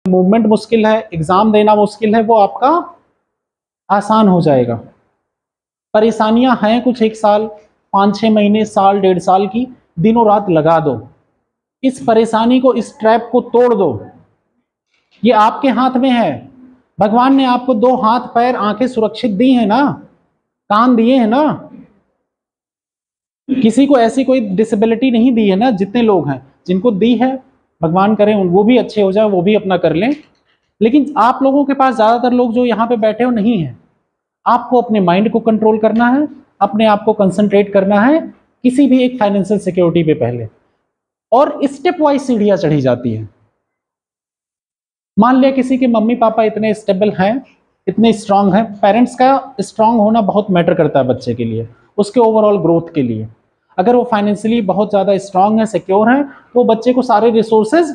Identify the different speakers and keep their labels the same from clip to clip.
Speaker 1: Movement मुश्किल है, exam देना मुश्किल है, वो आपका आसान हो जाएगा। परेशानियां हैं कुछ 1 साल, 5-6 महीने, साल, 1.5 साल की, दिनों रात लगा दो, इस परेशानी को, इस ट्रैप को तोड़ दो। ये आपके हाथ में है। भगवान ने आपको 2 हाथ, पैर, आंखें सुरक्षित दी है ना, कान दिए हैं ना। किसी को ऐसी कोई डिसेबिलिटी नहीं दी है ना, जितने लोग हैं जिनको दी है, भगवान करें वो भी अच्छे हो जाए, वो भी अपना कर लें। लेकिन आप लोगों के पास, ज्यादातर लोग जो यहाँ पे बैठे हो, नहीं है। आपको अपने माइंड को कंट्रोल करना है, अपने आप को कंसंट्रेट करना है किसी भी एक फाइनेंशियल सिक्योरिटी पे पहले, और स्टेप वाइज सीढ़ियां चढ़ी जाती है। मान लिया किसी के मम्मी पापा इतने स्टेबल हैं, इतने स्ट्रांग हैं। पेरेंट्स का स्ट्रांग होना बहुत मैटर करता है बच्चे के लिए, उसके ओवरऑल ग्रोथ के लिए। अगर वो फाइनेंशियली बहुत ज़्यादा स्ट्रांग है, सिक्योर है, तो वो बच्चे को सारे रिसोर्सेज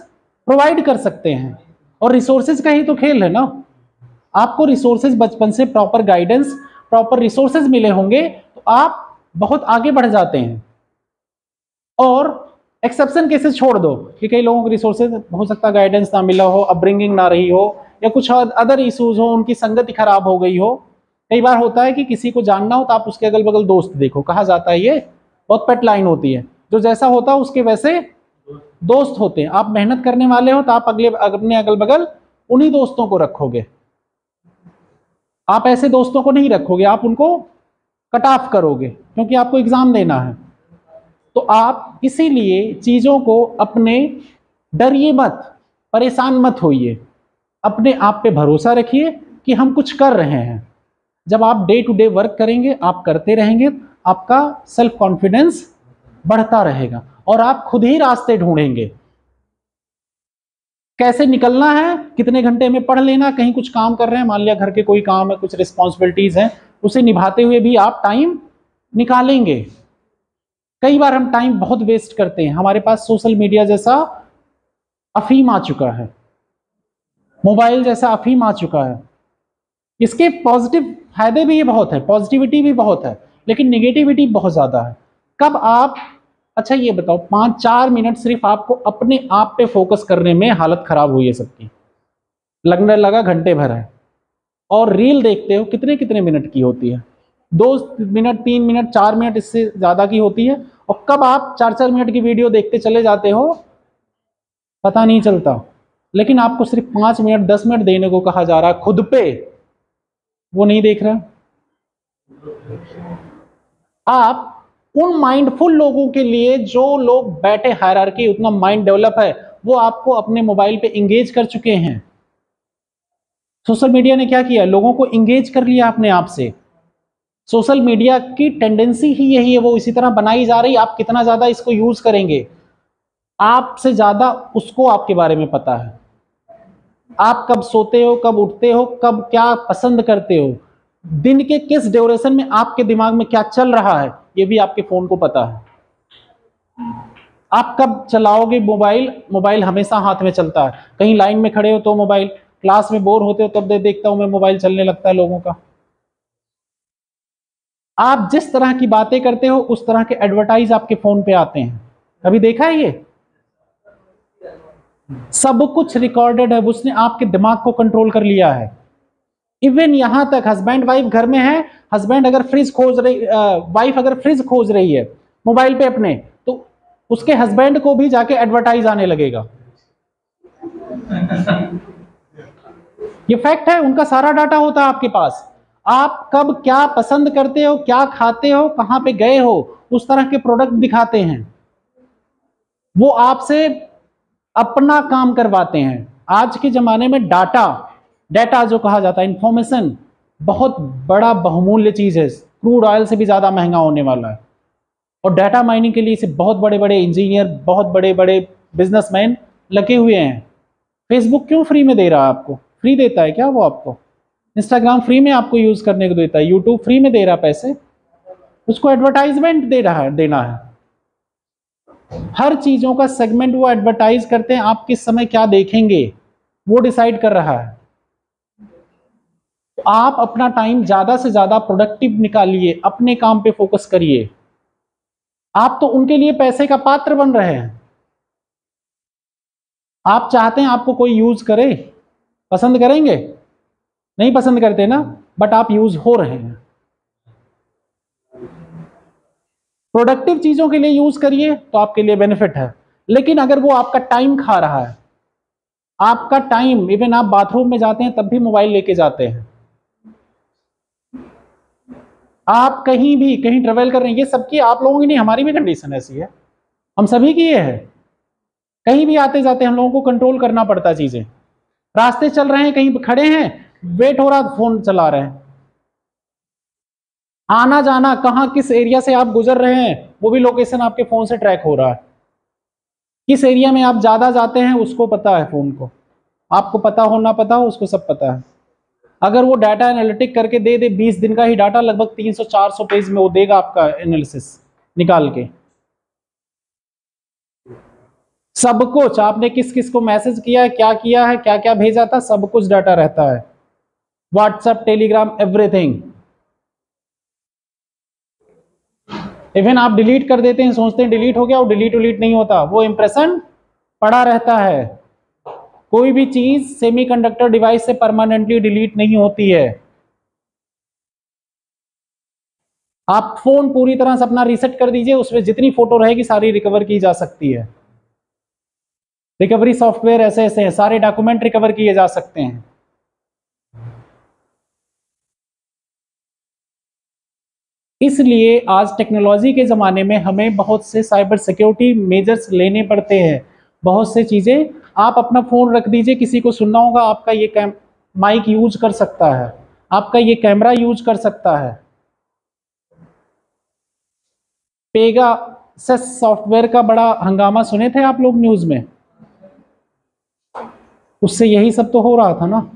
Speaker 1: प्रोवाइड कर सकते हैं। और रिसोर्सेज का ही तो खेल है ना। आपको रिसोर्सेज बचपन से प्रॉपर गाइडेंस, प्रॉपर रिसोर्सेज मिले होंगे तो आप बहुत आगे बढ़ जाते हैं। और एक्सेप्शन केसेस छोड़ दो कि कई लोगों को रिसोर्सेज हो सकता है गाइडेंस ना मिला हो, अपब्रिंगिंग ना रही हो, या कुछ अदर इश्यूज हो, उनकी संगति खराब हो गई हो। कई बार होता है कि किसी को जानना हो तो आप उसके अगल बगल दोस्त देखो, कहा जाता है, ये बहुत पेट लाइन होती है, जो जैसा होता है उसके वैसे दोस्त होते हैं। आप मेहनत करने वाले हो तो आप अपने अगल बगल उन्हीं दोस्तों को रखोगे, आप ऐसे दोस्तों को नहीं रखोगे, आप उनको कट ऑफ करोगे, क्योंकि आपको एग्जाम देना है। तो आप इसीलिए चीजों को अपने, डरिए मत, परेशान मत होइए, अपने आप पे भरोसा रखिए कि हम कुछ कर रहे हैं। जब आप डे टू डे वर्क करेंगे, आप करते रहेंगे, आपका सेल्फ कॉन्फिडेंस बढ़ता रहेगा और आप खुद ही रास्ते ढूंढेंगे। कैसे निकलना है, कितने घंटे में पढ़ लेना, कहीं कुछ काम कर रहे हैं, मान लिया घर के कोई काम है, कुछ रिस्पॉन्सिबिलिटीज हैं, उसे निभाते हुए भी आप टाइम निकालेंगे। कई बार हम टाइम बहुत वेस्ट करते हैं, हमारे पास सोशल मीडिया जैसा अफीम आ चुका है, मोबाइल जैसा अफीम आ चुका है। इसके पॉजिटिव फायदे भी ये बहुत है, पॉजिटिविटी भी बहुत है, लेकिन नेगेटिविटी बहुत ज़्यादा है। कब आप, अच्छा ये बताओ, 5-4 मिनट सिर्फ आपको अपने आप पे फोकस करने में हालत खराब हुई है सबकी, लगने लगा घंटे भर है। और रील देखते हो कितने कितने मिनट की होती है, 2 मिनट, 3 मिनट, 4 मिनट, इससे ज़्यादा की होती है। और कब आप 4-4 मिनट की वीडियो देखते चले जाते हो पता नहीं चलता। लेकिन आपको सिर्फ 5 मिनट, 10 मिनट देने को कहा जा रहा है खुद पे, वो नहीं देख रहा। आप उन माइंडफुल लोगों के लिए, जो लोग बैठे हायरार्की, उतना माइंड डेवलप है, वो आपको अपने मोबाइल पे इंगेज कर चुके हैं। सोशल मीडिया ने क्या किया, लोगों को इंगेज कर लिया अपने आप से। सोशल मीडिया की टेंडेंसी ही यही है, वो इसी तरह बनाई जा रही है। आप कितना ज्यादा इसको यूज करेंगे, आपसे ज्यादा उसको आपके बारे में पता है। आप कब सोते हो, कब उठते हो, कब क्या पसंद करते हो, दिन के किस ड्यूरेशन में आपके दिमाग में क्या चल रहा है, ये भी आपके फोन को पता है। आप कब चलाओगे मोबाइल, मोबाइल हमेशा हाथ में चलता है। कहीं लाइन में खड़े हो तो मोबाइल, क्लास में बोर होते हो तब देखता हूं मैं मोबाइल चलने लगता है लोगों का। आप जिस तरह की बातें करते हो उस तरह के एडवर्टाइज आपके फोन पे आते हैं, कभी देखा है ये? सब कुछ रिकॉर्डेड है, उसने आपके दिमाग को कंट्रोल कर लिया है। इवन यहां तक हस्बैंड वाइफ घर में है, हस्बैंड अगर फ्रिज खोज रही, वाइफ अगर फ्रिज खोज रही है मोबाइल पे अपने, तो उसके हस्बैंड को भी जाके एडवर्टाइज आने लगेगा। ये फैक्ट है, उनका सारा डाटा होता है आपके पास। आप कब क्या पसंद करते हो, क्या खाते हो, कहां पे गए हो, उस तरह के प्रोडक्ट दिखाते हैं। वो आपसे अपना काम करवाते हैं। आज के जमाने में डाटा, डेटा जो कहा जाता है, इंफॉर्मेशन बहुत बड़ा बहुमूल्य चीज है, क्रूड ऑयल से भी ज्यादा महंगा होने वाला है। और डाटा माइनिंग के लिए इसे बहुत बड़े बड़े इंजीनियर, बहुत बड़े बड़े बिजनेसमैन लगे हुए हैं। फेसबुक क्यों फ्री में दे रहा है आपको? फ्री देता है क्या वो आपको? इंस्टाग्राम फ्री में आपको यूज करने को देता है, यूट्यूब फ्री में दे रहा है पैसे, उसको एडवर्टाइजमेंट दे रहा है, देना है। हर चीजों का सेगमेंट वो एडवर्टाइज करते हैं। आप किस समय क्या देखेंगे वो डिसाइड कर रहा है। तो आप अपना टाइम ज्यादा से ज्यादा प्रोडक्टिव निकालिए, अपने काम पे फोकस करिए। आप तो उनके लिए पैसे का पात्र बन रहे हैं। आप चाहते हैं आपको कोई यूज करे, पसंद करेंगे? नहीं पसंद करते ना, बट आप यूज हो रहे हैं। प्रोडक्टिव चीजों के लिए यूज करिए तो आपके लिए बेनिफिट है, लेकिन अगर वो आपका टाइम खा रहा है, आपका टाइम, इवन आप बाथरूम में जाते हैं तब भी मोबाइल लेके जाते हैं, आप कहीं भी कहीं ट्रेवल कर रहे हैं, ये सबकी, आप लोगों की नहीं, हमारी भी कंडीशन ऐसी है, हम सभी की ये है। कहीं भी आते जाते हम लोगों को कंट्रोल करना पड़ता है चीजें। रास्ते चल रहे हैं, कहीं खड़े हैं, वेट हो रहा, फोन चला रहे हैं। आना जाना, कहां किस एरिया से आप गुजर रहे हैं वो भी लोकेशन आपके फोन से ट्रैक हो रहा है। किस एरिया में आप ज्यादा जाते हैं उसको पता है फोन को, आपको पता हो ना पता हो उसको सब पता है। अगर वो डाटा एनालिटिक करके दे दे 20 दिन का ही डाटा, लगभग 300-400 पेज में वो देगा आपका एनालिसिस निकाल के। सब कुछ आपने किस किस को मैसेज किया है, क्या किया है, क्या क्या भेजा था, सब कुछ डाटा रहता है। WhatsApp, Telegram, everything. इवन आप डिलीट कर देते हैं, सोचते हैं डिलीट हो गया, वो डिलीट नहीं होता, वो इंप्रेशन पड़ा रहता है। कोई भी चीज सेमीकंडक्टर डिवाइस से परमानेंटली डिलीट नहीं होती है। आप फोन पूरी तरह से अपना रीसेट कर दीजिए, उसमें जितनी फोटो रहेगी सारी रिकवर की जा सकती है। रिकवरी सॉफ्टवेयर ऐसे ऐसे हैं, सारे डॉक्यूमेंट रिकवर किए जा सकते हैं। इसलिए आज टेक्नोलॉजी के ज़माने में हमें बहुत से साइबर सिक्योरिटी मेजर्स लेने पड़ते हैं। बहुत से चीज़ें, आप अपना फ़ोन रख दीजिए, किसी को सुनना होगा, आपका ये माइक यूज कर सकता है, आपका ये कैमरा यूज कर सकता है। पेगासस सॉफ्टवेयर का बड़ा हंगामा सुने थे आप लोग न्यूज़ में, उससे यही सब तो हो रहा था ना।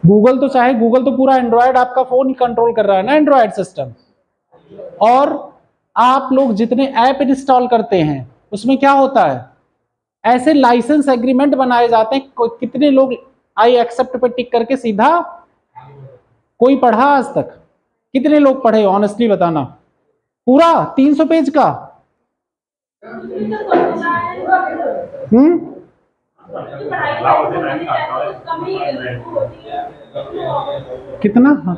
Speaker 1: गूगल तो चाहे, गूगल तो पूरा एंड्रॉयड आपका फोन ही कंट्रोल कर रहा है ना, एंड्रॉयड सिस्टम। और आप लोग जितने ऐप इंस्टॉल करते हैं उसमें क्या होता है, ऐसे लाइसेंस एग्रीमेंट बनाए जाते हैं। कितने लोग आई एक्सेप्ट पे टिक करके सीधा, कोई पढ़ा आज तक? कितने लोग पढ़े ऑनेस्टली बताना? पूरा 300 पेज का? कितना? हाँ,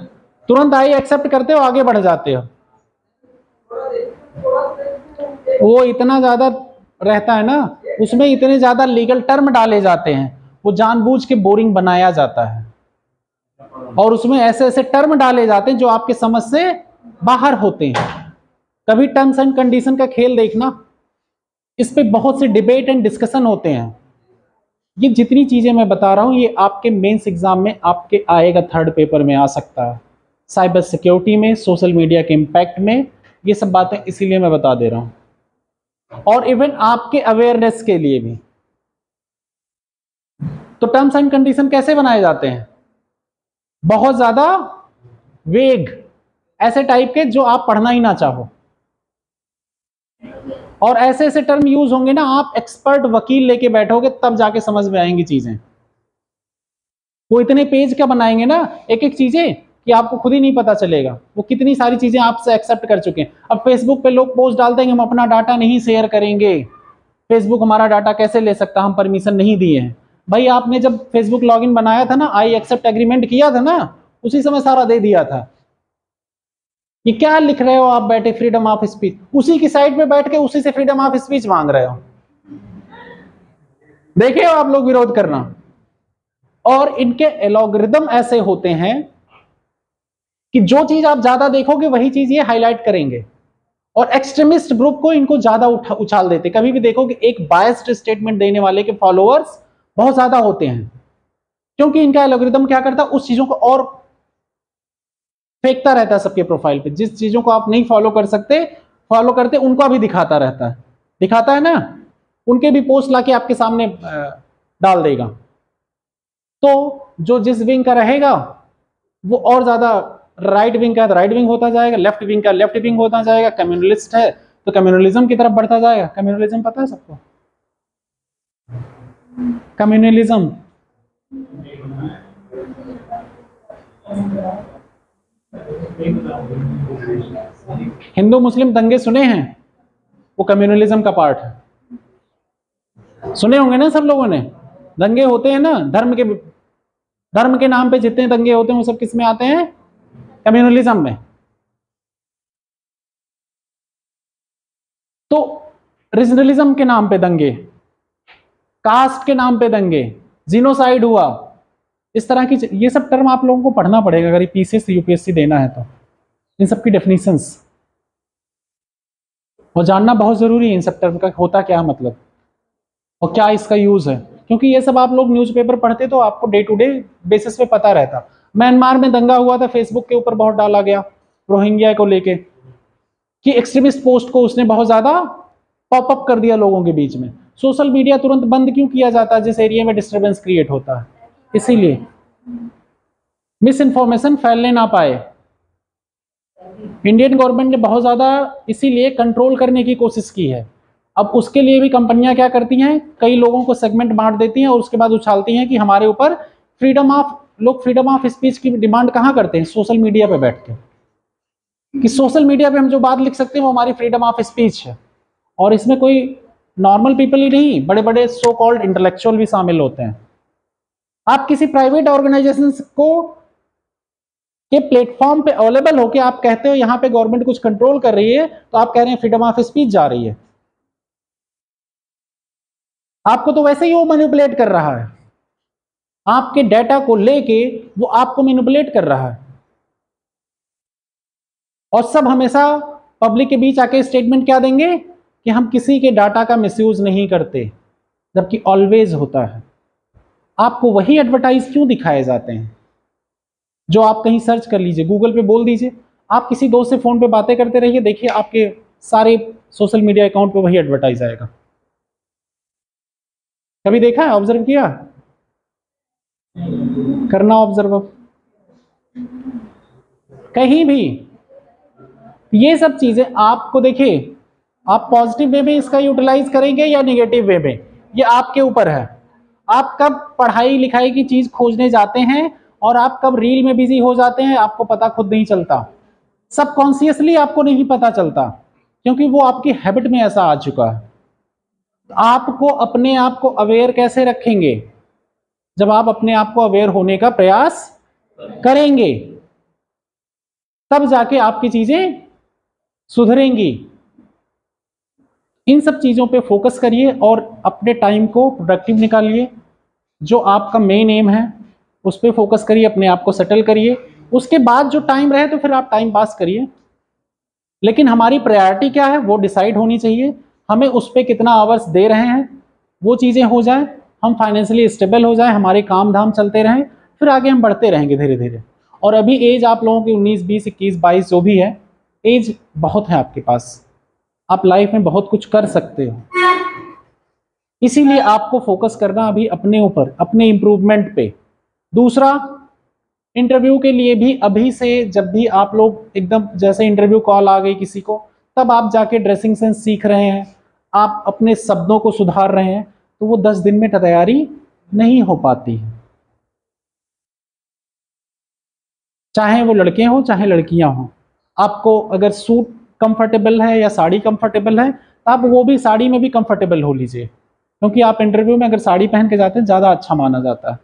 Speaker 1: तुरंत आई एक्सेप्ट करते हो, आगे बढ़ जाते हो। वो इतना ज्यादा रहता है ना, उसमें इतने ज्यादा लीगल टर्म डाले जाते हैं, वो जानबूझ के बोरिंग बनाया जाता है। और उसमें ऐसे ऐसे टर्म डाले जाते हैं जो आपके समझ से बाहर होते हैं। कभी टर्म्स एंड कंडीशन का खेल देखना, इस पे बहुत से डिबेट एंड डिस्कशन होते हैं। ये जितनी चीजें मैं बता रहा हूं ये आपके मेंस एग्जाम में आपके आएगा, थर्ड पेपर में आ सकता है, साइबर सिक्योरिटी में, सोशल मीडिया के इम्पैक्ट में, ये सब बातें इसीलिए मैं बता दे रहा हूं। और इवन आपके अवेयरनेस के लिए भी। तो टर्म्स एंड कंडीशन कैसे बनाए जाते हैं? बहुत ज्यादा वेग, ऐसे टाइप के जो आप पढ़ना ही ना चाहो, और ऐसे ऐसे टर्म यूज होंगे ना, आप एक्सपर्ट वकील लेके बैठोगे तब जाके समझ में आएंगी चीजें। वो इतने पेज का बनाएंगे ना एक एक चीजें कि आपको खुद ही नहीं पता चलेगा वो कितनी सारी चीजें आपसे एक्सेप्ट कर चुके हैं। अब फेसबुक पे लोग पोस्ट डालते हैं कि हम अपना डाटा नहीं शेयर करेंगे, फेसबुक हमारा डाटा कैसे ले सकता, हम परमिशन नहीं दिए हैं। भाई आपने जब फेसबुक लॉगिन बनाया था ना, आई एक्सेप्ट एग्रीमेंट किया था ना, उसी समय सारा दे दिया था। ये क्या लिख रहे हो आप बैठे, फ्रीडम ऑफ स्पीच, उसी की साइड पे बैठ के उसी से फ्रीडम ऑफ स्पीच मांग रहे हो। देखे हो आप लोग विरोध करना। और इनके एल्गोरिदम ऐसे होते हैं कि जो चीज आप ज्यादा देखोगे वही चीज ये हाईलाइट करेंगे, और एक्सट्रीमिस्ट ग्रुप को इनको ज्यादा उछाल देते। कभी भी देखोगे एक बायस्ड स्टेटमेंट देने वाले के फॉलोअर्स बहुत ज्यादा होते हैं, क्योंकि इनका एल्गोरिदम क्या करता है, उस चीजों को और फेंकता रहता है सबके प्रोफाइल पे। जिस चीजों को आप नहीं फॉलो कर सकते, फॉलो करते, उनको अभी दिखाता रहता है, दिखाता है ना, उनके भी पोस्ट लाके आपके सामने डाल देगा। तो जो जिस विंग का रहेगा वो और ज्यादा, राइट विंग का राइट विंग होता जाएगा, लेफ्ट विंग का लेफ्ट विंग होता जाएगा, कम्युनलिस्ट है तो कम्युनलिज्म की तरफ बढ़ता जाएगा। कम्युनलिज्म पता है सबको? कम्युनलिज्म हिंदू मुस्लिम दंगे सुने हैं, वो कम्युनलिज्म का पार्ट है, सुने होंगे ना सब लोगों ने। दंगे होते हैं ना, धर्म के नाम पे जितने दंगे होते हैं वो सब किस में आते हैं? कम्युनलिज्म में। तो रीजनलिज्म के नाम पे दंगे, कास्ट के नाम पे दंगे, जीनोसाइड हुआ, इस तरह की ये सब टर्म आप लोगों को पढ़ना पड़ेगा अगर पीसीएस यूपीएससी देना है तो, इन सब की डेफिनेशंस और जानना बहुत जरूरी है, इन सब टर्म का होता क्या मतलब और क्या इसका यूज है, क्योंकि ये सब आप लोग न्यूज़पेपर पढ़ते तो आपको डे टू डे बेसिस पे पता रहता। म्यांमार में दंगा हुआ था, फेसबुक के ऊपर बहुत डाला गया रोहिंग्या को लेके कि एक्सट्रीमिस्ट पोस्ट को उसने बहुत ज्यादा पॉपअप कर दिया लोगों के बीच में। सोशल मीडिया तुरंत बंद क्यों किया जाता है जिस एरिया में डिस्टर्बेंस क्रिएट होता है? इसीलिए मिस इन्फॉर्मेशन फैलने ना पाए। इंडियन गवर्नमेंट ने बहुत ज्यादा इसीलिए कंट्रोल करने की कोशिश की है। अब उसके लिए भी कंपनियां क्या करती हैं, कई लोगों को सेगमेंट बांट देती हैं और उसके बाद उछालती हैं कि हमारे ऊपर लोग फ्रीडम ऑफ स्पीच की डिमांड कहाँ करते हैं? सोशल मीडिया पे बैठ के, कि सोशल मीडिया पे हम जो बात लिख सकते हैं वो हमारी फ्रीडम ऑफ स्पीच है। और इसमें कोई नॉर्मल पीपल ही नहीं, बड़े बड़े सो कॉल्ड इंटेलेक्चुअल भी शामिल होते हैं। आप किसी प्राइवेट ऑर्गेनाइजेशन को के प्लेटफॉर्म पे अवेलेबल होके आप कहते हो यहाँ पे गवर्नमेंट कुछ कंट्रोल कर रही है, तो आप कह रहे हैं फ्रीडम ऑफ स्पीच जा रही है। आपको तो वैसे ही वो मैनिपुलेट कर रहा है, आपके डेटा को लेके वो आपको मैनिपुलेट कर रहा है। और सब हमेशा पब्लिक के बीच आके स्टेटमेंट क्या देंगे कि हम किसी के डाटा का मिसयूज नहीं करते, जबकि ऑलवेज होता है। आपको वही एडवर्टाइज क्यों दिखाए जाते हैं जो आप कहीं सर्च कर लीजिए, गूगल पे बोल दीजिए, आप किसी दोस्त से फोन पे बातें करते रहिए, देखिए आपके सारे सोशल मीडिया अकाउंट पे वही एडवर्टाइज आएगा। कभी देखा है, ऑब्जर्व किया? करना ऑब्जर्व कहीं भी। ये सब चीजें आपको देखिए, आप पॉजिटिव वे में इसका यूटिलाइज करेंगे या निगेटिव वे में, ये आपके ऊपर है। आप कब पढ़ाई लिखाई की चीज खोजने जाते हैं और आप कब रील में बिजी हो जाते हैं आपको पता खुद नहीं चलता, सबकॉन्शियसली आपको नहीं पता चलता, क्योंकि वो आपकी हैबिट में ऐसा आ चुका है। आपको अपने आप को अवेयर कैसे रखेंगे? जब आप अपने आप को अवेयर होने का प्रयास करेंगे तब जाके आपकी चीजें सुधरेंगी। इन सब चीजों पे फोकस करिए और अपने टाइम को प्रोडक्टिव निकालिए। जो आपका मेन एम है उस पर फोकस करिए, अपने आप को सेटल करिए। उसके बाद जो टाइम रहे तो फिर आप टाइम पास करिए, लेकिन हमारी प्रायोरिटी क्या है वो डिसाइड होनी चाहिए। हमें उस पर कितना आवर्स दे रहे हैं वो चीज़ें हो जाए, हम फाइनेंशियली स्टेबल हो जाए, हमारे काम धाम चलते रहें, फिर आगे हम बढ़ते रहेंगे धीरे धीरे। और अभी एज आप लोगों की 19, 20, 21, 22 जो भी है, एज बहुत है आपके पास, आप लाइफ में बहुत कुछ कर सकते हो। इसीलिए आपको फोकस करना अभी अपने ऊपर, अपने इम्प्रूवमेंट पे। दूसरा, इंटरव्यू के लिए भी अभी से, जब भी आप लोग एकदम जैसे इंटरव्यू कॉल आ गई किसी को, तब आप जाके ड्रेसिंग सेंस सीख रहे हैं, आप अपने शब्दों को सुधार रहे हैं, तो वो 10 दिन में तैयारी नहीं हो पाती है। चाहे वो लड़के हों चाहे लड़कियां हों, आपको अगर सूट कंफर्टेबल है या साड़ी कंफर्टेबल है तो आप वो भी साड़ी में भी कंफर्टेबल हो लीजिए, क्योंकि आप इंटरव्यू में अगर साड़ी पहन के जाते हैं ज़्यादा अच्छा माना जाता है।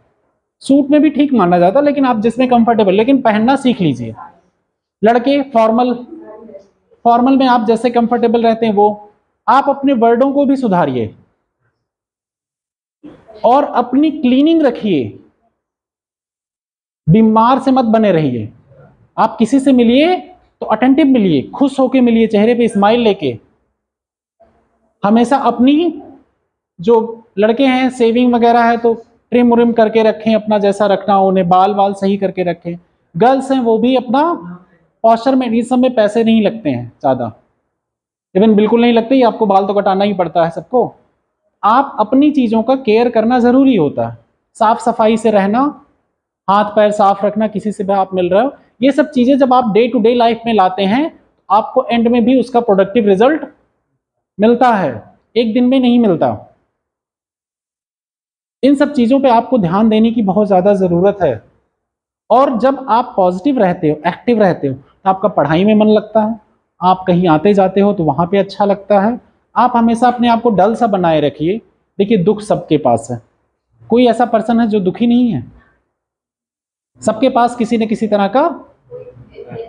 Speaker 1: सूट में भी ठीक माना जाता है, लेकिन आप जिसमें कंफर्टेबल, लेकिन पहनना सीख लीजिए। लड़के फॉर्मल में आप जैसे कंफर्टेबल रहते हैं वो, आप अपने वर्डों को भी सुधारिए और अपनी क्लीनिंग रखिए। बीमार से मत बने रहिए। आप किसी से मिलिए तो अटेंटिव मिलिए, खुश होके मिलिए, चेहरे पे स्माइल लेके। हमेशा अपनी, जो लड़के हैं सेविंग वगैरह है तो ट्रिम उरिम करके रखें, अपना जैसा रखना हो, उन्हें बाल सही करके रखें। गर्ल्स हैं वो भी अपना पॉस्चर में, इस समय पैसे नहीं लगते हैं ज़्यादा, इवन बिल्कुल नहीं लगते, ही आपको बाल तो कटाना ही पड़ता है सबको। आप अपनी चीज़ों का केयर करना ज़रूरी होता है, साफ सफाई से रहना, हाथ पैर साफ रखना, किसी से भी आप मिल रहे हो, ये सब चीज़ें जब आप डे टू डे लाइफ में लाते हैं आपको एंड में भी उसका प्रोडक्टिव रिजल्ट मिलता है, एक दिन में नहीं मिलता। इन सब चीज़ों पे आपको ध्यान देने की बहुत ज़्यादा ज़रूरत है। और जब आप पॉजिटिव रहते हो, एक्टिव रहते हो, तो आपका पढ़ाई में मन लगता है, आप कहीं आते जाते हो तो वहाँ पे अच्छा लगता है। आप हमेशा अपने आप को डल सा बनाए रखिए। देखिए दुख सबके पास है, कोई ऐसा पर्सन है जो दुखी नहीं है? सबके पास किसी न किसी तरह का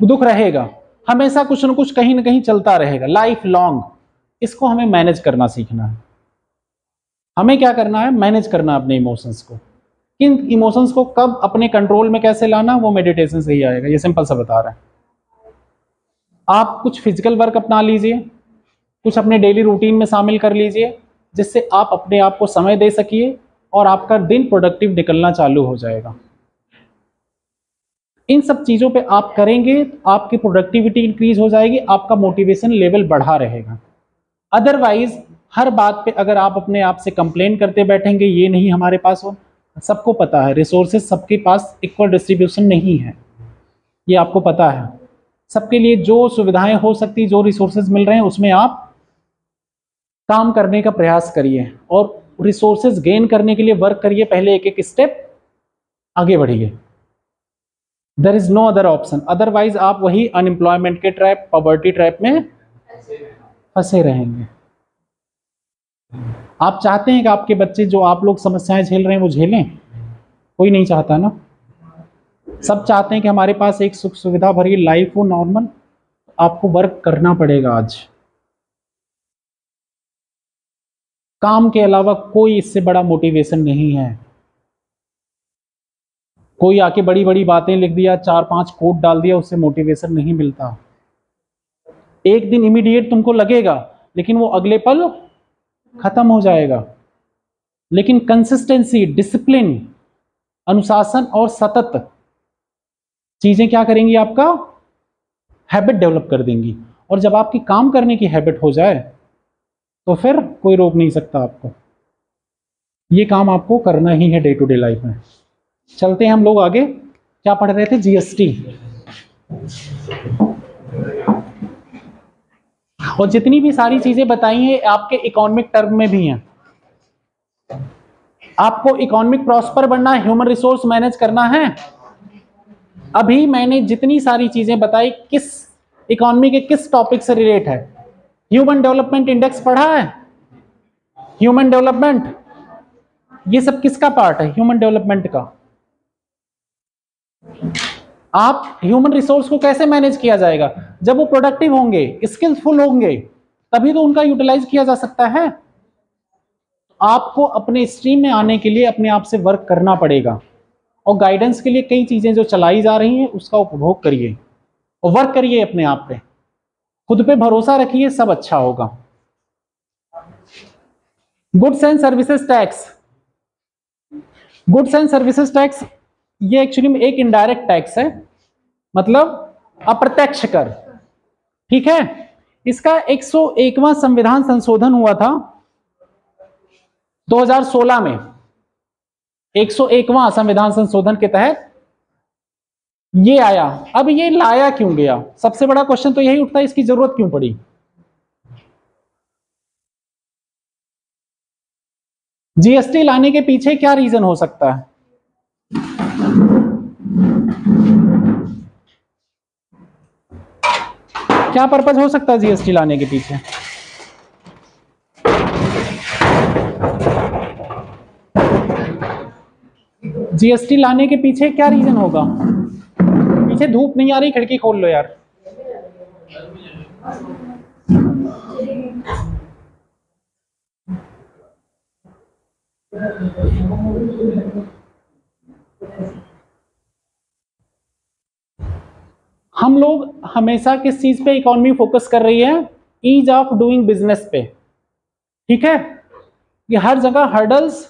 Speaker 1: दुख रहेगा, हमेशा कुछ न कुछ कहीं ना कहीं चलता रहेगा, लाइफ लॉन्ग। इसको हमें मैनेज करना सीखना है। हमें क्या करना है? मैनेज करना अपने इमोशंस को। किन इमोशंस को कब अपने कंट्रोल में कैसे लाना, वो मेडिटेशन से ही आएगा। ये सिंपल सा बता रहा है। आप कुछ फिजिकल वर्क अपना लीजिए, कुछ अपने डेली रूटीन में शामिल कर लीजिए, जिससे आप अपने आप को समय दे सकिए और आपका दिन प्रोडक्टिव निकलना चालू हो जाएगा। इन सब चीज़ों पे आप करेंगे तो आपकी प्रोडक्टिविटी इंक्रीज हो जाएगी, आपका मोटिवेशन लेवल बढ़ा रहेगा। अदरवाइज हर बात पे अगर आप अपने आप से कंप्लेन करते बैठेंगे, ये नहीं हमारे पास हो, सबको पता है रिसोर्सेज सबके पास इक्वल डिस्ट्रीब्यूशन नहीं है, ये आपको पता है। सबके लिए जो सुविधाएं हो सकती, जो रिसोर्सेज मिल रहे हैं, उसमें आप काम करने का प्रयास करिए और रिसोर्सेज गेन करने के लिए वर्क करिए। पहले एक एक स्टेप आगे बढ़िए। There is no other option, otherwise आप वही अनएम्प्लॉयमेंट के ट्रैप, पॉवर्टी ट्रैप में फंसे रहेंगे। आप चाहते हैं कि आपके बच्चे जो आप लोग समस्याएं झेल रहे हैं वो झेलें? कोई नहीं चाहता ना। सब चाहते हैं कि हमारे पास एक सुख सुविधा भरी लाइफ हो, नॉर्मल। आपको वर्क करना पड़ेगा आज। काम के अलावा कोई इससे बड़ा मोटिवेशन नहीं है। कोई आके बड़ी बड़ी बातें लिख दिया, 4-5 कोट डाल दिया, उससे मोटिवेशन नहीं मिलता। एक दिन इमीडिएट तुमको लगेगा, लेकिन वो अगले पल खत्म हो जाएगा। लेकिन कंसिस्टेंसी, डिसिप्लिन, अनुशासन और सतत चीजें क्या करेंगी? आपका हैबिट डेवलप कर देंगी। और जब आपकी काम करने की हैबिट हो जाए तो फिर कोई रोक नहीं सकता आपको। ये काम आपको करना ही है डे टू डे लाइफ में। चलते हैं हम लोग आगे। क्या पढ़ रहे थे? जीएसटी। और जितनी भी सारी चीजें बताई हैं आपके इकोनॉमिक टर्म में भी हैं। आपको इकोनॉमिक प्रॉस्पर बनना है, ह्यूमन रिसोर्स मैनेज करना है। अभी मैंने जितनी सारी चीजें बताई किस इकोनॉमी के किस टॉपिक से रिलेट है? ह्यूमन डेवलपमेंट इंडेक्स पढ़ा है? ह्यूमन डेवलपमेंट, ये सब किसका पार्ट है? ह्यूमन डेवलपमेंट का। आप ह्यूमन रिसोर्स को कैसे मैनेज किया जाएगा? जब वो प्रोडक्टिव होंगे, स्किलफुल होंगे, तभी तो उनका यूटिलाइज किया जा सकता है। आपको अपने स्ट्रीम में आने के लिए अपने आप से वर्क करना पड़ेगा और गाइडेंस के लिए कई चीजें जो चलाई जा रही हैं उसका उपभोग करिए और वर्क करिए अपने आप पे। खुद पे भरोसा रखिए, सब अच्छा होगा। Goods and services tax. Goods and services tax ये एक्चुअली में एक इनडायरेक्ट टैक्स है, मतलब अप्रत्यक्ष कर। ठीक है। इसका 101वां संविधान संशोधन हुआ था 2016 में। 101वां संविधान संशोधन के तहत ये आया। अब ये लाया क्यों गया? सबसे बड़ा क्वेश्चन तो यही उठता है, इसकी जरूरत क्यों पड़ी? जीएसटी लाने के पीछे क्या रीजन हो सकता है? क्या पर्पज हो सकता है जीएसटी लाने के पीछे? जीएसटी लाने के पीछे क्या रीजन होगा? पीछे धूप नहीं आ रही, खिड़की खोल लो यार। हम लोग हमेशा किस चीज पे इकोनॉमी फोकस कर रही है? ईज ऑफ डूइंग बिजनेस पे। ठीक है, कि हर जगह हर्डल्स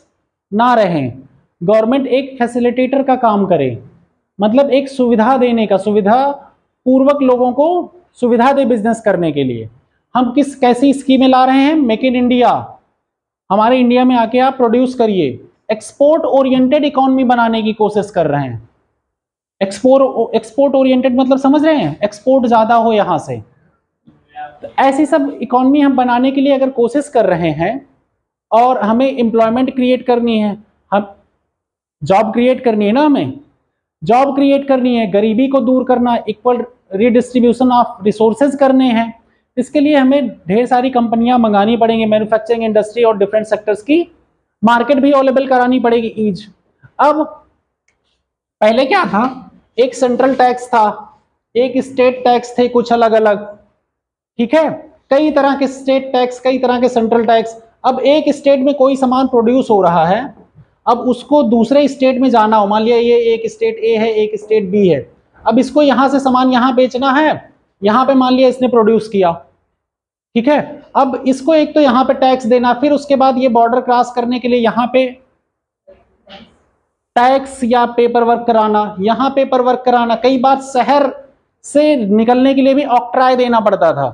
Speaker 1: ना रहें, गवर्नमेंट एक फैसिलिटेटर का काम करे, मतलब एक सुविधा देने का, सुविधा पूर्वक लोगों को सुविधा दे बिजनेस करने के लिए। हम कैसी स्कीमें ला रहे हैं? Make in India. हमारे इंडिया में आके आप प्रोड्यूस करिए। एक्सपोर्ट ओरिएंटेड इकोनॉमी बनाने की कोशिश कर रहे हैं। एक्सपोर्ट ओरिएंटेड मतलब समझ रहे हैं? एक्सपोर्ट ज्यादा हो यहां से। तो ऐसी सब इकोनॉमी हम बनाने के लिए अगर कोशिश कर रहे हैं और हमें एम्प्लॉयमेंट क्रिएट करनी है, हम जॉब क्रिएट करनी है ना, हमें जॉब क्रिएट करनी है, गरीबी को दूर करना, इक्वल रिडिस्ट्रीब्यूशन ऑफ रिसोर्सेज करने हैं। इसके लिए हमें ढेर सारी कंपनियां मंगानी पड़ेंगी, मैन्युफैक्चरिंग इंडस्ट्री और डिफरेंट सेक्टर्स की मार्केट भी अवेलेबल करानी पड़ेगी, ईज। अब पहले क्या था, एक सेंट्रल टैक्स था, एक स्टेट टैक्स थे, कुछ अलग अलग, ठीक है, कई तरह के स्टेट टैक्स, कई तरह के सेंट्रल टैक्स। अब एक स्टेट में कोई सामान प्रोड्यूस हो रहा है, अब उसको दूसरे स्टेट में जाना हो, मान लिया ये एक स्टेट ए है, एक स्टेट बी है, अब इसको यहां से सामान यहां बेचना है, यहां पे मान लिया इसने प्रोड्यूस किया, ठीक है, अब इसको एक तो यहां पे टैक्स देना, फिर उसके बाद ये बॉर्डर क्रॉस करने के लिए यहां पे टैक्स या पेपर वर्क कराना, यहां पेपर वर्क कराना, कई बार शहर से निकलने के लिए भी ऑक्ट्राय देना पड़ता था,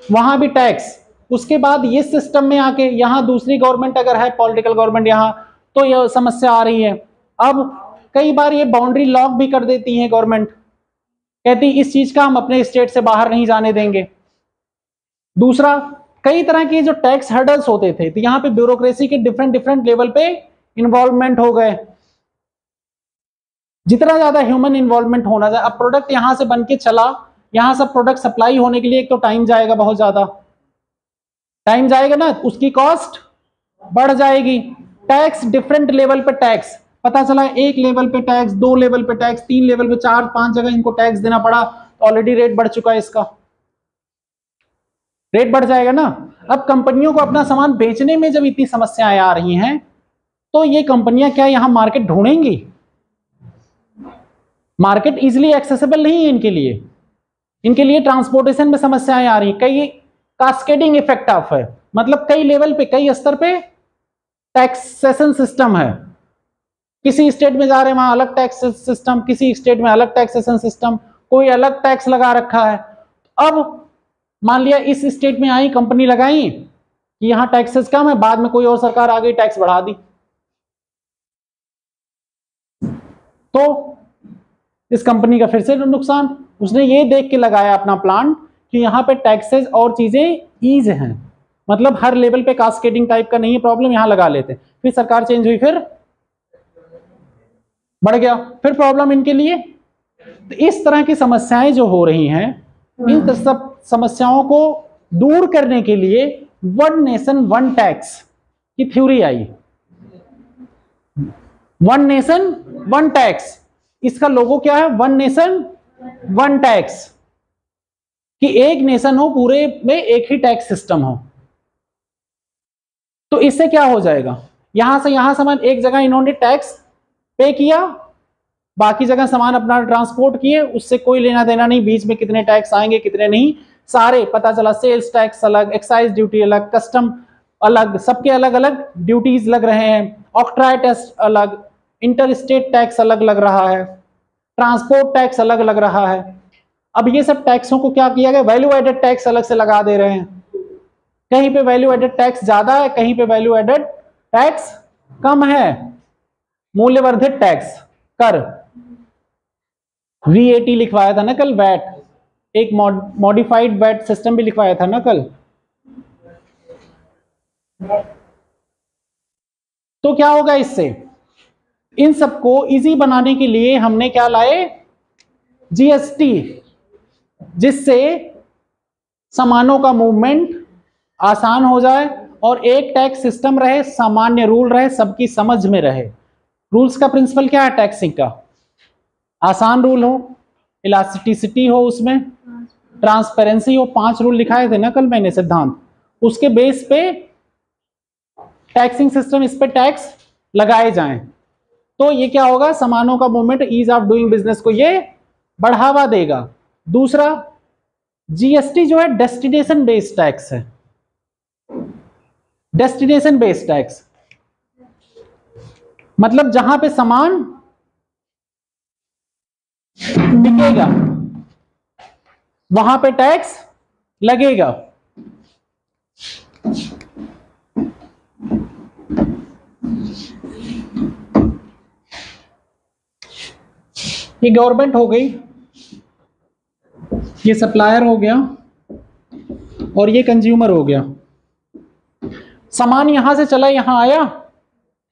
Speaker 1: वहां भी टैक्स। उसके बाद ये सिस्टम में आके यहां दूसरी गवर्नमेंट अगर है, पॉलिटिकल गवर्नमेंट यहां, तो यह समस्या आ रही है। अब कई बार ये बाउंड्री लॉक भी कर देती है गवर्नमेंट, कहती इस चीज का हम अपने स्टेट से बाहर नहीं जाने देंगे। दूसरा, कई तरह के जो टैक्स हर्डल्स होते थे, तो यहाँ पे ब्यूरोक्रेसी के डिफरेंट डिफरेंट लेवल पे इन्वॉल्वमेंट हो गए, जितना ज्यादा ह्यूमन इन्वॉल्वमेंट होना चाहिए। अब प्रोडक्ट यहां से बन के चला, यहां सब प्रोडक्ट सप्लाई होने के लिए एक तो टाइम जाएगा, बहुत ज्यादा टाइम जाएगा ना, उसकी कॉस्ट बढ़ जाएगी। टैक्स, डिफरेंट लेवल पे टैक्स, पता चला एक लेवल पे टैक्स, 2 लेवल पे टैक्स, 3 लेवल पे, 4-5 जगह इनको टैक्स देना पड़ा, तो ऑलरेडी रेट बढ़ चुका है, इसका रेट बढ़ जाएगा ना। अब कंपनियों को अपना सामान बेचने में जब इतनी समस्याएं आ रही हैं, तो ये कंपनियां क्या यहां मार्केट ढूंढेंगी? मार्केट इजीली एक्सेसिबल नहीं है इनके लिए, इनके लिए ट्रांसपोर्टेशन में समस्याएं आ रही, कई कास्केडिंग इफेक्ट ऑफ है, मतलब कई लेवल पे, कई स्तर पे टैक्सेशन सिस्टम है, किसी स्टेट में जा रहे हैं वहां अलग टैक्स सिस्टम, किसी स्टेट में अलग टैक्सेशन सिस्टम, कोई अलग टैक्स लगा रखा है। अब मान लिया इस स्टेट में आई कंपनी लगाई कि यहां टैक्सेस कम है, बाद में कोई और सरकार आ गई टैक्स बढ़ा दी, तो इस कंपनी का फिर से नुकसान। उसने ये देख के लगाया अपना प्लान कि यहाँ पे टैक्सेस और चीजें ईज हैं, मतलब हर लेवल पे कास्केडिंग टाइप का नहीं है प्रॉब्लम, यहां लगा लेते। फिर सरकार चेंज हुई, फिर बढ़ गया, फिर प्रॉब्लम इनके लिए। तो इस तरह की समस्याएं जो हो रही हैं, इन सब समस्याओं को दूर करने के लिए वन नेशन वन टैक्स की थ्योरी आई। वन नेशन वन टैक्स, इसका लोगो क्या है? वन नेशन वन टैक्स, कि एक नेशन हो, पूरे में एक ही टैक्स सिस्टम हो। तो इससे क्या हो जाएगा, यहां से यहां सामान एक जगह इन्होंने टैक्स पे किया, बाकी जगह सामान अपना ट्रांसपोर्ट किए, उससे कोई लेना देना नहीं, बीच में कितने टैक्स आएंगे कितने नहीं, सारे पता चला। सेल्स टैक्स अलग, एक्साइज ड्यूटी अलग, कस्टम अलग, सबके अलग अलग ड्यूटीज लग रहे हैं, ऑक्ट्राय टैक्स अलग, इंटर स्टेट टैक्स अलग लग रहा है, ट्रांसपोर्ट टैक्स अलग लग रहा है। अब ये सब टैक्सों को क्या किया गया, वैल्यू एडेड टैक्स अलग से लगा दे रहे हैं, कहीं पे वैल्यू एडेड टैक्स ज्यादा है, कहीं पे वैल्यू एडेड टैक्स कम है। मूल्यवर्धित टैक्स, कर, वीएटी लिखवाया था ना कल, वैट, एक मॉडिफाइड वैट सिस्टम भी लिखवाया था ना कल। तो क्या होगा इससे, इन सबको इजी बनाने के लिए हमने क्या लाए, जीएसटी, जिससे सामानों का मूवमेंट आसान हो जाए और एक टैक्स सिस्टम रहे, सामान्य रूल रहे, सबकी समझ में रहे। रूल्स का प्रिंसिपल क्या है टैक्सिंग का, आसान रूल हो, इलास्टिसिटी हो, उसमें ट्रांसपेरेंसी हो, 5 रूल लिखाए थे ना कल मैंने सिद्धांत, उसके बेस पे टैक्सिंग सिस्टम, इस पे टैक्स लगाए जाएं, तो ये क्या होगा, सामानों का movement, ease of doing business को ये बढ़ावा देगा। दूसरा, जीएसटी जो है डेस्टिनेशन बेस्ड टैक्स है, डेस्टिनेशन बेस्ड टैक्स मतलब जहां पे सामान बिकेगा वहां पे टैक्स लगेगा। ये गवर्नमेंट हो गई, ये सप्लायर हो गया और ये कंज्यूमर हो गया। सामान यहां से चला यहां आया,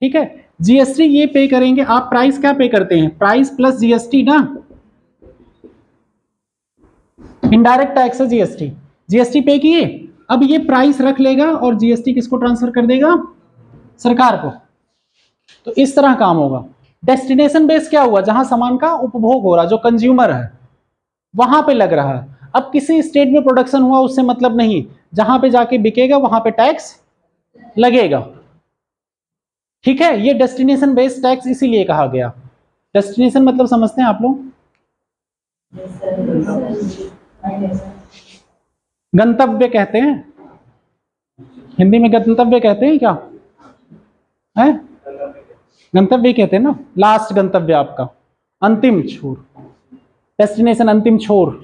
Speaker 1: ठीक है, जीएसटी ये पे करेंगे। आप प्राइस क्या पे करते हैं, प्राइस प्लस जीएसटी ना, इनडायरेक्ट टैक्स है जीएसटी, जीएसटी पे किए, अब ये प्राइस रख लेगा और जीएसटी किसको ट्रांसफर कर देगा, सरकार को। तो इस तरह काम होगा। डेस्टिनेशन बेस क्या हुआ, जहां सामान का उपभोग हो रहा, जो कंज्यूमर है वहां पे लग रहा है। अब किसी स्टेट में प्रोडक्शन हुआ उससे मतलब नहीं, जहां पे जाके बिकेगा वहां पे टैक्स लगेगा। ठीक है, ये डेस्टिनेशन बेस्ड टैक्स इसीलिए कहा गया। डेस्टिनेशन मतलब समझते हैं आप लोग, गंतव्य कहते हैं, हिंदी में गंतव्य कहते हैं क्या है, गंतव्य कहते हैं ना, लास्ट गंतव्य आपका, अंतिम छोर, डेस्टिनेशन अंतिम छोर,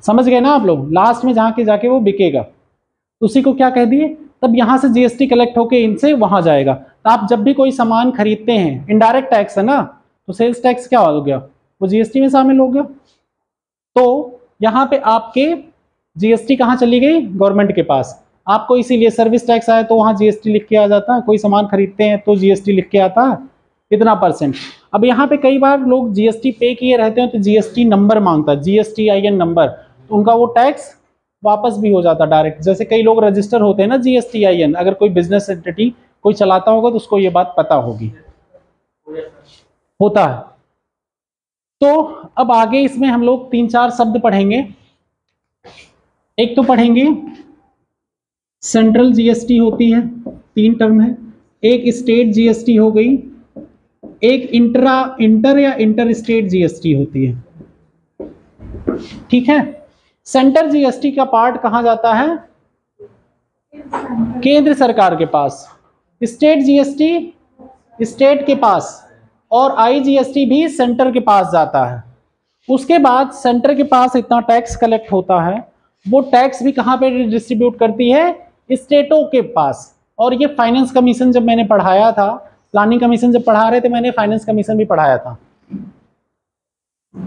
Speaker 1: समझ गए ना आप लोग, लास्ट में जहां के जाके वो बिकेगा, उसी को क्या कह दिए। तब यहां से जीएसटी कलेक्ट होके इनसे वहां जाएगा। तो आप जब भी कोई सामान खरीदते हैं, इनडायरेक्ट टैक्स है ना, तो सेल्स टैक्स क्या हो गया, वो जीएसटी में शामिल हो गया। तो यहाँ पे आपके जीएसटी कहाँ चली गई, गवर्नमेंट के पास। आपको इसीलिए सर्विस टैक्स आया तो वहाँ जीएसटी लिख के आ जाता है, कोई सामान खरीदते हैं तो जीएसटी लिख के आता है कितना %। अब यहाँ पे कई बार लोग जीएसटी पे किए रहते हैं तो जीएसटी नंबर मांगता है, GSTIN नंबर, तो उनका वो टैक्स वापस भी हो जाता डायरेक्ट। जैसे कई लोग रजिस्टर होते हैं ना GSTIN, अगर कोई बिजनेस एंटिटी कोई चलाता होगा तो उसको ये बात पता होगी, होता है। तो अब आगे इसमें हम लोग 3-4 शब्द पढ़ेंगे। एक तो पढ़ेंगे सेंट्रल जीएसटी होती है, 3 टर्म है, एक स्टेट जीएसटी हो गई, एक इंटर या इंटर स्टेट जीएसटी होती है। ठीक है, सेंटर जीएसटी का पार्ट कहां जाता है, केंद्र सरकार के पास, स्टेट जीएसटी स्टेट के पास, और आईजीएसटी भी सेंटर के पास जाता है। उसके बाद सेंटर के पास इतना टैक्स कलेक्ट होता है, वो टैक्स भी कहां पे डिस्ट्रीब्यूट करती है, स्टेटों के पास। और ये फाइनेंस कमीशन जब मैंने पढ़ाया था, प्लानिंग कमीशन जब पढ़ा रहे थे, मैंने फाइनेंस कमीशन भी पढ़ाया था,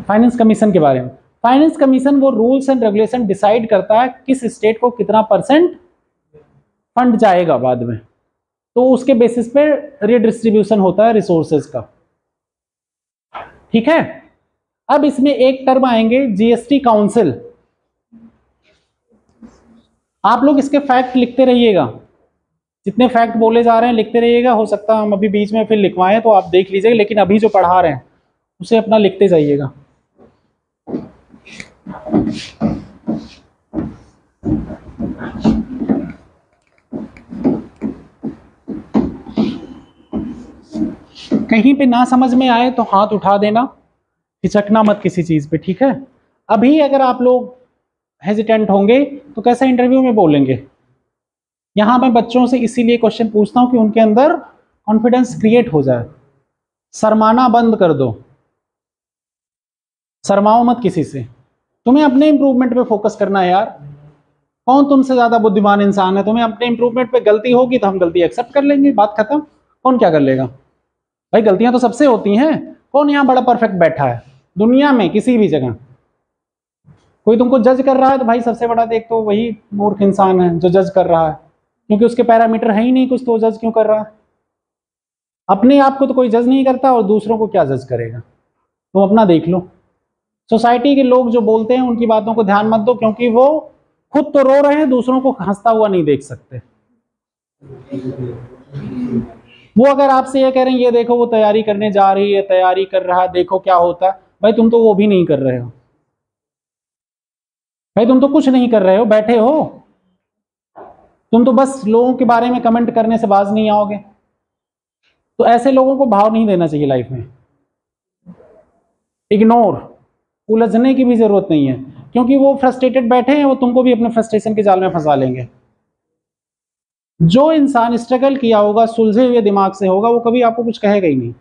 Speaker 1: फाइनेंस कमीशन के बारे में। फाइनेंस कमीशन वो रूल्स एंड रेगुलेशन डिसाइड करता है किस स्टेट को कितना % फंड जाएगा बाद में, तो उसके बेसिस पे रिडिस्ट्रीब्यूशन होता है रिसोर्सेज का। ठीक है, अब इसमें एक टर्म आएंगे जीएसटी काउंसिल। आप लोग इसके फैक्ट लिखते रहिएगा, जितने फैक्ट बोले जा रहे हैं लिखते रहिएगा। हो सकता है हम अभी बीच में फिर लिखवाएं तो आप देख लीजिएगा, लेकिन अभी जो पढ़ा रहे हैं उसे अपना लिखते जाइएगा। कहीं पे ना समझ में आए तो हाथ उठा देना, हिचकना मत किसी चीज पे। ठीक है, अभी अगर आप लोग हेजिटेंट होंगे तो कैसे इंटरव्यू में बोलेंगे। यहां मैं बच्चों से इसीलिए क्वेश्चन पूछता हूं कि उनके अंदर कॉन्फिडेंस क्रिएट हो जाए। शर्माना बंद कर दो, शर्माओ मत किसी से, तुम्हें अपने इंप्रूवमेंट पे फोकस करना है यार। कौन तुमसे ज्यादा बुद्धिमान इंसान है, तुम्हें अपने इंप्रूवमेंट पे गलती होगी तो हम गलती एक्सेप्ट कर लेंगे, बात खत्म। कौन क्या कर लेगा भाई, गलतियां तो सबसे होती हैं। कौन यहाँ बड़ा परफेक्ट बैठा है दुनिया में, किसी भी जगह। कोई तुमको जज कर रहा है तो भाई सबसे बड़ा देख तो वही मूर्ख इंसान है जो जज कर रहा है, क्योंकि उसके पैरामीटर है ही नहीं कुछ, तो जज क्यों कर रहा है। अपने आप को तो कोई जज नहीं करता और दूसरों को क्या जज करेगा। तुम अपना देख लो। सोसाइटी के लोग जो बोलते हैं उनकी बातों को ध्यान मत दो, क्योंकि वो खुद तो रो रहे हैं, दूसरों को हंसता हुआ नहीं देख सकते। वो अगर आपसे ये कह रहे हैं ये देखो वो तैयारी करने जा रही है, तैयारी कर रहा है, देखो क्या होता है, भाई तुम तो वो भी नहीं कर रहे हो, भाई तुम तो कुछ नहीं कर रहे हो, बैठे हो। तुम तो बस लोगों के बारे में कमेंट करने से बाज नहीं आओगे। तो ऐसे लोगों को भाव नहीं देना चाहिए लाइफ में। इग्नोर, उलझने की भी जरूरत नहीं है, क्योंकि वो फ्रस्ट्रेटेड बैठे हैं, वो तुमको भी अपने फ्रस्ट्रेशन के जाल में फंसा लेंगे। जो इंसान स्ट्रगल किया होगा, सुलझे हुए दिमाग से होगा, वो कभी आपको कुछ कहेगा ही नहीं।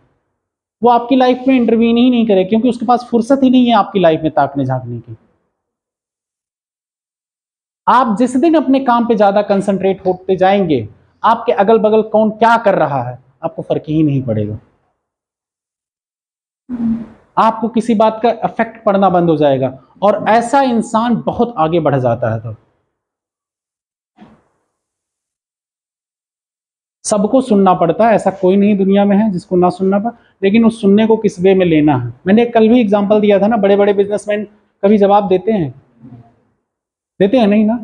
Speaker 1: वो आपकी लाइफ में इंटरवीन ही नहीं करे, क्योंकि उसके पास फुर्सत ही नहीं है आपकी लाइफ में ताकने झांकने की। आप जिस दिन अपने काम पे ज्यादा कंसंट्रेट होते जाएंगे, आपके अगल बगल कौन क्या कर रहा है आपको फर्क ही नहीं पड़ेगा। आपको किसी बात का इफेक्ट पड़ना बंद हो जाएगा, और ऐसा इंसान बहुत आगे बढ़ जाता है। तो सबको सुनना पड़ता है, ऐसा कोई नहीं दुनिया में है जिसको ना सुनना पड़े, लेकिन उस सुनने को किस वे में लेना है। मैंने कल भी एग्जांपल दिया था ना, बड़े बड़े बिजनेसमैन कभी जवाब देते हैं, देते हैं नहीं ना।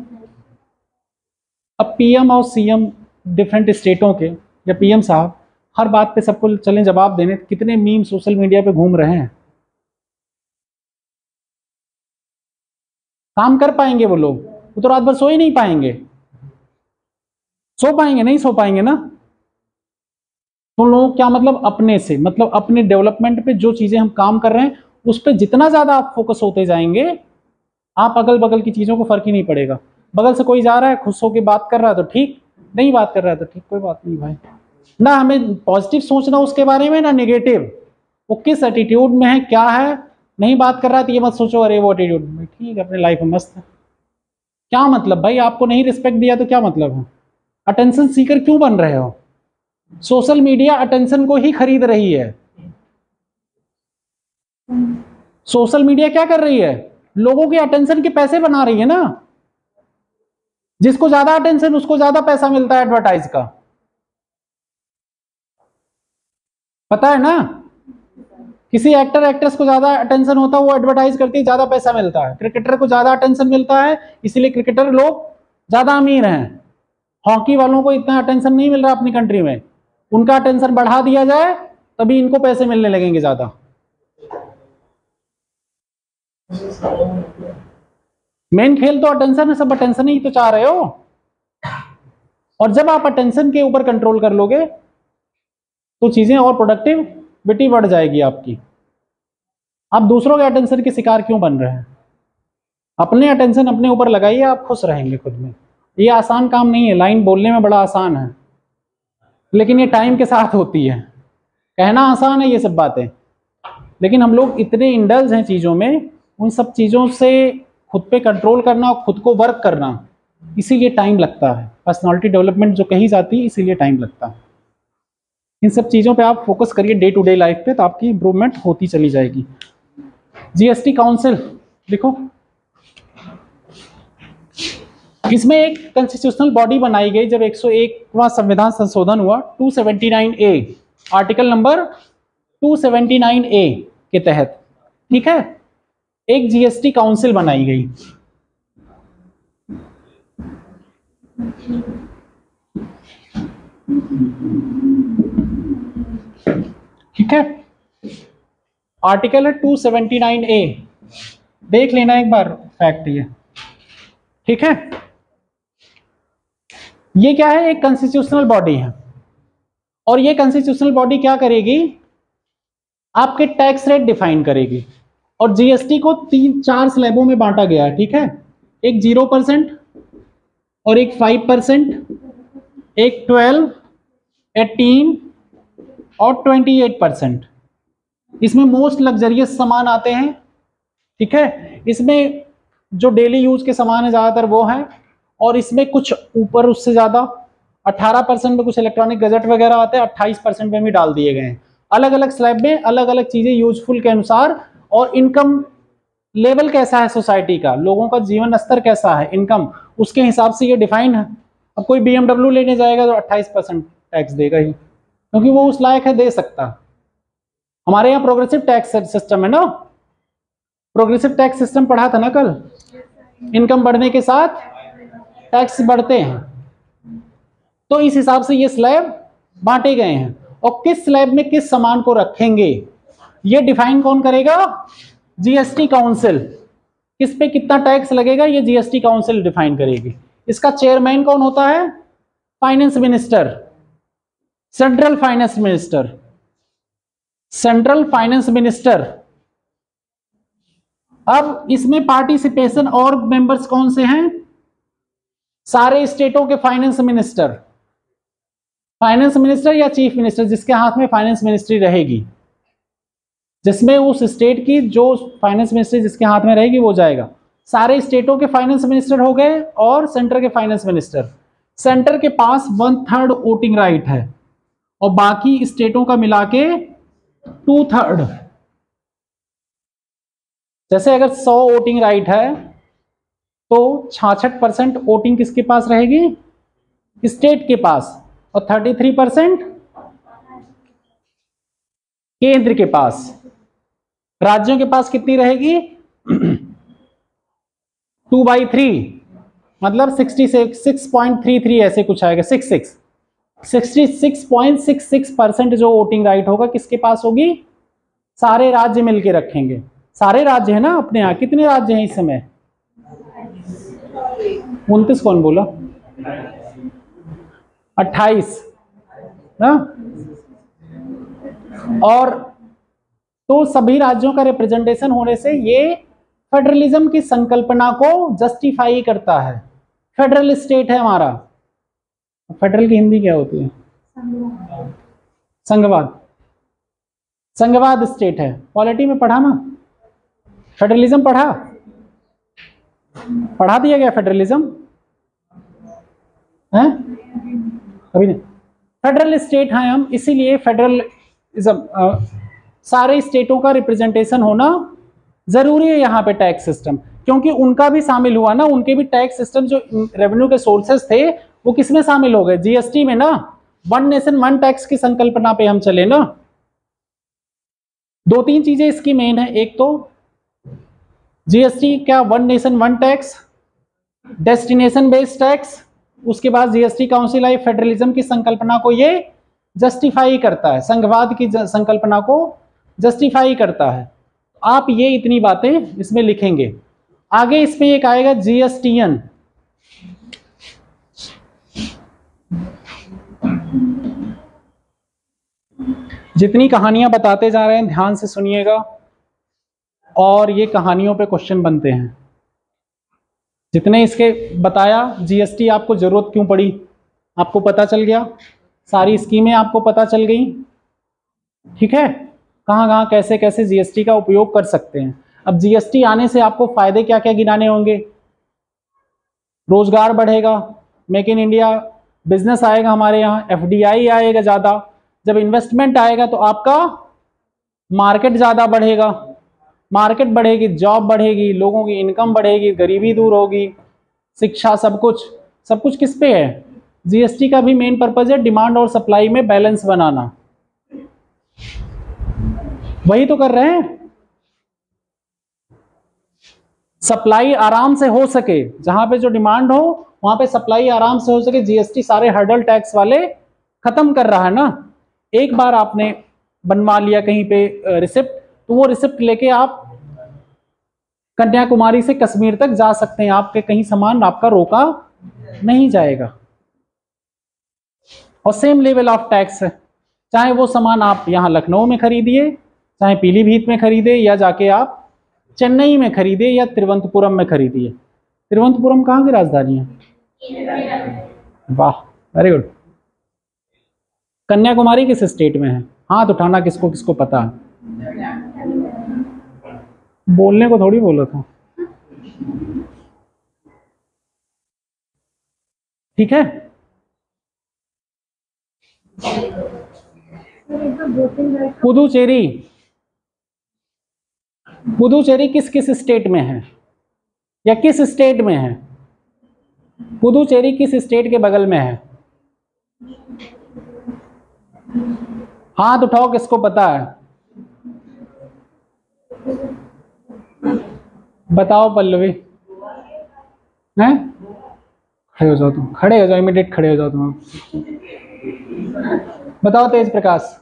Speaker 1: अब पीएम और सीएम डिफरेंट स्टेटों के या पीएम साहब हर बात पे सबको चलें जवाब देने, कितने मीम सोशल मीडिया पे घूम रहे हैं। काम कर पाएंगे वो लोग? वो तो रात भर सो ही नहीं पाएंगे। सो पाएंगे? नहीं सो पाएंगे ना। तो लोग क्या मतलब अपने से, मतलब अपने डेवलपमेंट पे जो चीजें हम काम कर रहे हैं उस पर जितना ज्यादा आप फोकस होते जाएंगे, आप अगल बगल की चीजों को फर्क ही नहीं पड़ेगा। बगल से कोई जा रहा है खुश होकर बात कर रहा है तो ठीक, नहीं बात कर रहा है तो ठीक, कोई बात नहीं भाई। ना हमें पॉजिटिव सोचना उसके बारे में, ना नेगेटिव। वो किस एटीट्यूड में है, क्या है, नहीं बात कर रहा है तो ये मत सोचो अरे वो एटीट्यूड में, ठीक है अपनी लाइफ में मस्त है। क्या मतलब भाई, आपको नहीं रिस्पेक्ट दिया तो क्या मतलब है? अटेंशन सीकर क्यों बन रहे हो? सोशल मीडिया अटेंशन को ही खरीद रही है। सोशल मीडिया क्या कर रही है? लोगों के अटेंशन के पैसे बना रही है ना। जिसको ज्यादा अटेंशन उसको ज्यादा पैसा मिलता है एडवर्टाइज का, पता है ना। किसी एक्टर एक्ट्रेस को ज्यादा अटेंशन होता है वो एडवर्टाइज करती है, ज्यादा पैसा मिलता है। क्रिकेटर को ज्यादा अटेंशन मिलता है इसीलिए क्रिकेटर लोग ज्यादा अमीर हैं। हॉकी वालों को इतना अटेंशन नहीं मिल रहा अपनी कंट्री में, उनका अटेंशन बढ़ा दिया जाए तभी इनको पैसे मिलने लगेंगे ज्यादा। मेन खेल तो अटेंशन है, सब अटेंशन ही तो चाह रहे हो। और जब आप अटेंशन के ऊपर कंट्रोल कर लोगे तो चीजें और प्रोडक्टिविटी बढ़ जाएगी आपकी। आप दूसरों के अटेंशन के शिकार क्यों बन रहे हैं? अपने अटेंशन अपने ऊपर लगाइए, आप खुश रहेंगे खुद में। ये आसान काम नहीं है, लाइन बोलने में बड़ा आसान है लेकिन ये टाइम के साथ होती है। कहना आसान है ये सब बातें, लेकिन हम लोग इतने इंडल्ज हैं चीज़ों में, उन सब चीज़ों से खुद पे कंट्रोल करना और खुद को वर्क करना, इसीलिए टाइम लगता है। पर्सनालिटी डेवलपमेंट जो कही जाती है इसीलिए टाइम लगता है। इन सब चीज़ों पे आप फोकस करिए डे टू डे लाइफ पे, तो आपकी इंप्रूवमेंट होती चली जाएगी। जीएसटी काउंसिल देखो, इसमें एक कॉन्स्टिट्यूशनल बॉडी बनाई गई जब 101वां संविधान संशोधन हुआ 279A, आर्टिकल नंबर 279A के तहत, ठीक है, एक जीएसटी काउंसिल बनाई गई। ठीक है, आर्टिकल है 279A, देख लेना एक बार फैक्ट ये, ठीक है। ये क्या है? एक कॉन्स्टिट्यूशनल बॉडी है और ये कॉन्स्टिट्यूशनल बॉडी क्या करेगी? आपके टैक्स रेट डिफाइन करेगी। और जीएसटी को 3-4 स्लैबों में बांटा गया है, ठीक है। एक 0% और एक 5%, एक 12, 18 और 28%। इसमें मोस्ट लग्जरियस सामान आते हैं, ठीक है। इसमें जो डेली यूज के सामान है ज्यादातर वो है, और इसमें कुछ ऊपर उससे ज्यादा 18% में कुछ इलेक्ट्रॉनिक गैजेट वगैरह आते हैं, 28% में भी डाल दिए गए हैं। अलग अलग स्लैब में अलग अलग चीजें यूजफुल के अनुसार, और इनकम लेवल कैसा है सोसाइटी का, लोगों का जीवन स्तर कैसा है, इनकम, उसके हिसाब से ये डिफाइन है। अब कोई BMW लेने जाएगा तो 28% टैक्स देगा ही, क्योंकि वो उस लायक है, दे सकता। हमारे यहाँ प्रोग्रेसिव टैक्स सिस्टम है ना, प्रोग्रेसिव टैक्स सिस्टम पढ़ा था ना कल। इनकम बढ़ने के साथ टैक्स बढ़ते हैं, तो इस हिसाब से ये स्लैब बांटे गए हैं। और किस स्लैब में किस सामान को रखेंगे ये डिफाइन कौन करेगा? GST council. किस पे कितना टैक्स लगेगा ये जीएसटी काउंसिल डिफाइन करेगी। इसका चेयरमैन कौन होता है? Finance minister, central finance minister, central finance minister. अब इसमें पार्टिसिपेशन और मेंबर्स कौन से हैं? सारे स्टेटों के फाइनेंस मिनिस्टर, फाइनेंस मिनिस्टर या चीफ मिनिस्टर, जिसके हाथ में फाइनेंस मिनिस्ट्री रहेगी, जिसमें उस स्टेट की जो फाइनेंस मिनिस्ट्री जिसके हाथ में रहेगी वो जाएगा। सारे स्टेटों के फाइनेंस मिनिस्टर हो गए और सेंटर के फाइनेंस मिनिस्टर। सेंटर के पास 1/3 वोटिंग राइट है और बाकी स्टेटों का मिला के 2/3। जैसे अगर 100 वोटिंग राइट है तो 66% वोटिंग किसके पास रहेगी? स्टेट के पास, और 33% केंद्र के पास। राज्यों के पास कितनी रहेगी? 2/3, मतलब 6.33 ऐसे कुछ आएगा, 66। 66.66% जो वोटिंग राइट होगा किसके पास होगी? सारे राज्य मिलके रखेंगे। सारे राज्य है ना अपने यहाँ, कितने राज्य हैं इस समय? 29 कौन बोला? 28 ना। और तो सभी राज्यों का रिप्रेजेंटेशन होने से ये फेडरलिज्म की संकल्पना को जस्टिफाई करता है। फेडरल स्टेट है हमारा। फेडरल की हिंदी क्या होती है? संघवाद। संघवाद स्टेट है। पॉलिटी में पढ़ा ना, फेडरलिज्म पढ़ा दिया गया फेडरलिज्म है अभी नहीं। फेडरल स्टेट हैं हम, इसीलिए फेडरलिज्म सारे स्टेटों का रिप्रेजेंटेशन होना जरूरी है यहाँ पे। टैक्स सिस्टम क्योंकि उनका भी शामिल हुआ ना, उनके भी टैक्स सिस्टम जो रेवेन्यू के सोर्सेस थे वो किसमें शामिल हो गए? जीएसटी में ना। वन नेशन वन टैक्स की संकल्पना पे हम चले ना। 2-3 चीजें इसकी मेन है। एक तो जीएसटी क्या, one nation one tax, destination based tax. उसके बाद जीएसटी काउंसिल आई, फेडरलिज्म की संकल्पना को ये जस्टिफाई करता है, संघवाद की संकल्पना को जस्टिफाई करता है। आप ये इतनी बातें इसमें लिखेंगे। आगे इसमें एक आएगा जीएसटीएन। जितनी कहानियां बताते जा रहे हैं ध्यान से सुनिएगा, और ये कहानियों पे क्वेश्चन बनते हैं। जितने इसके बताया, जीएसटी आपको जरूरत क्यों पड़ी आपको पता चल गया, सारी स्कीमें आपको पता चल गई, ठीक है, कहाँ कहाँ कैसे कैसे जीएसटी का उपयोग कर सकते हैं। अब जीएसटी आने से आपको फायदे क्या क्या गिनाने होंगे? रोजगार बढ़ेगा, मेक इन इंडिया बिजनेस आएगा हमारे यहाँ, एफडीआई आएगा ज़्यादा। जब इन्वेस्टमेंट आएगा तो आपका मार्केट ज़्यादा बढ़ेगा, मार्केट बढ़ेगी, जॉब बढ़ेगी, लोगों की इनकम बढ़ेगी, गरीबी दूर होगी, शिक्षा, सब कुछ किस पे है? जीएसटी का भी मेन पर्पज है डिमांड और सप्लाई में बैलेंस बनाना। वही तो कर रहे हैं। सप्लाई आराम से हो सके, जहां पे जो डिमांड हो वहां पे सप्लाई आराम से हो सके, जीएसटी सारे हर्डल टैक्स वाले खत्म कर रहा है ना। एक बार आपने बनवा लिया कहीं पे रिसिप्ट, तो वो रिसिप्ट लेके आप कन्याकुमारी से कश्मीर तक जा सकते हैं, आपके कहीं सामान आपका रोका नहीं जाएगा। और सेम लेवल ऑफ टैक्स है, चाहे वो सामान आप यहाँ लखनऊ में खरीदिए, चाहे पीलीभीत में खरीदे, या जाके आप चेन्नई में खरीदे, या तिरुवनंतपुरम में खरीदिए। तिरुवनंतपुरम कहाँ की राजधानी है? वाह, वेरी गुड। कन्याकुमारी किस स्टेट में है? हाथ उठाना किसको किसको पता है। बोलने को थोड़ी बोला था, ठीक है। पुदुचेरी, पुदुचेरी किस किस स्टेट में है, या किस स्टेट में है? पुदुचेरी किस स्टेट के बगल में है? हाथ उठाओ किसको पता है, बताओ पल्लवी। हैं? खड़े हो जाओ तुम, खड़े हो जाओ, इमीडिएट खड़े हो जाओ तुम। बताओ तेज प्रकाश।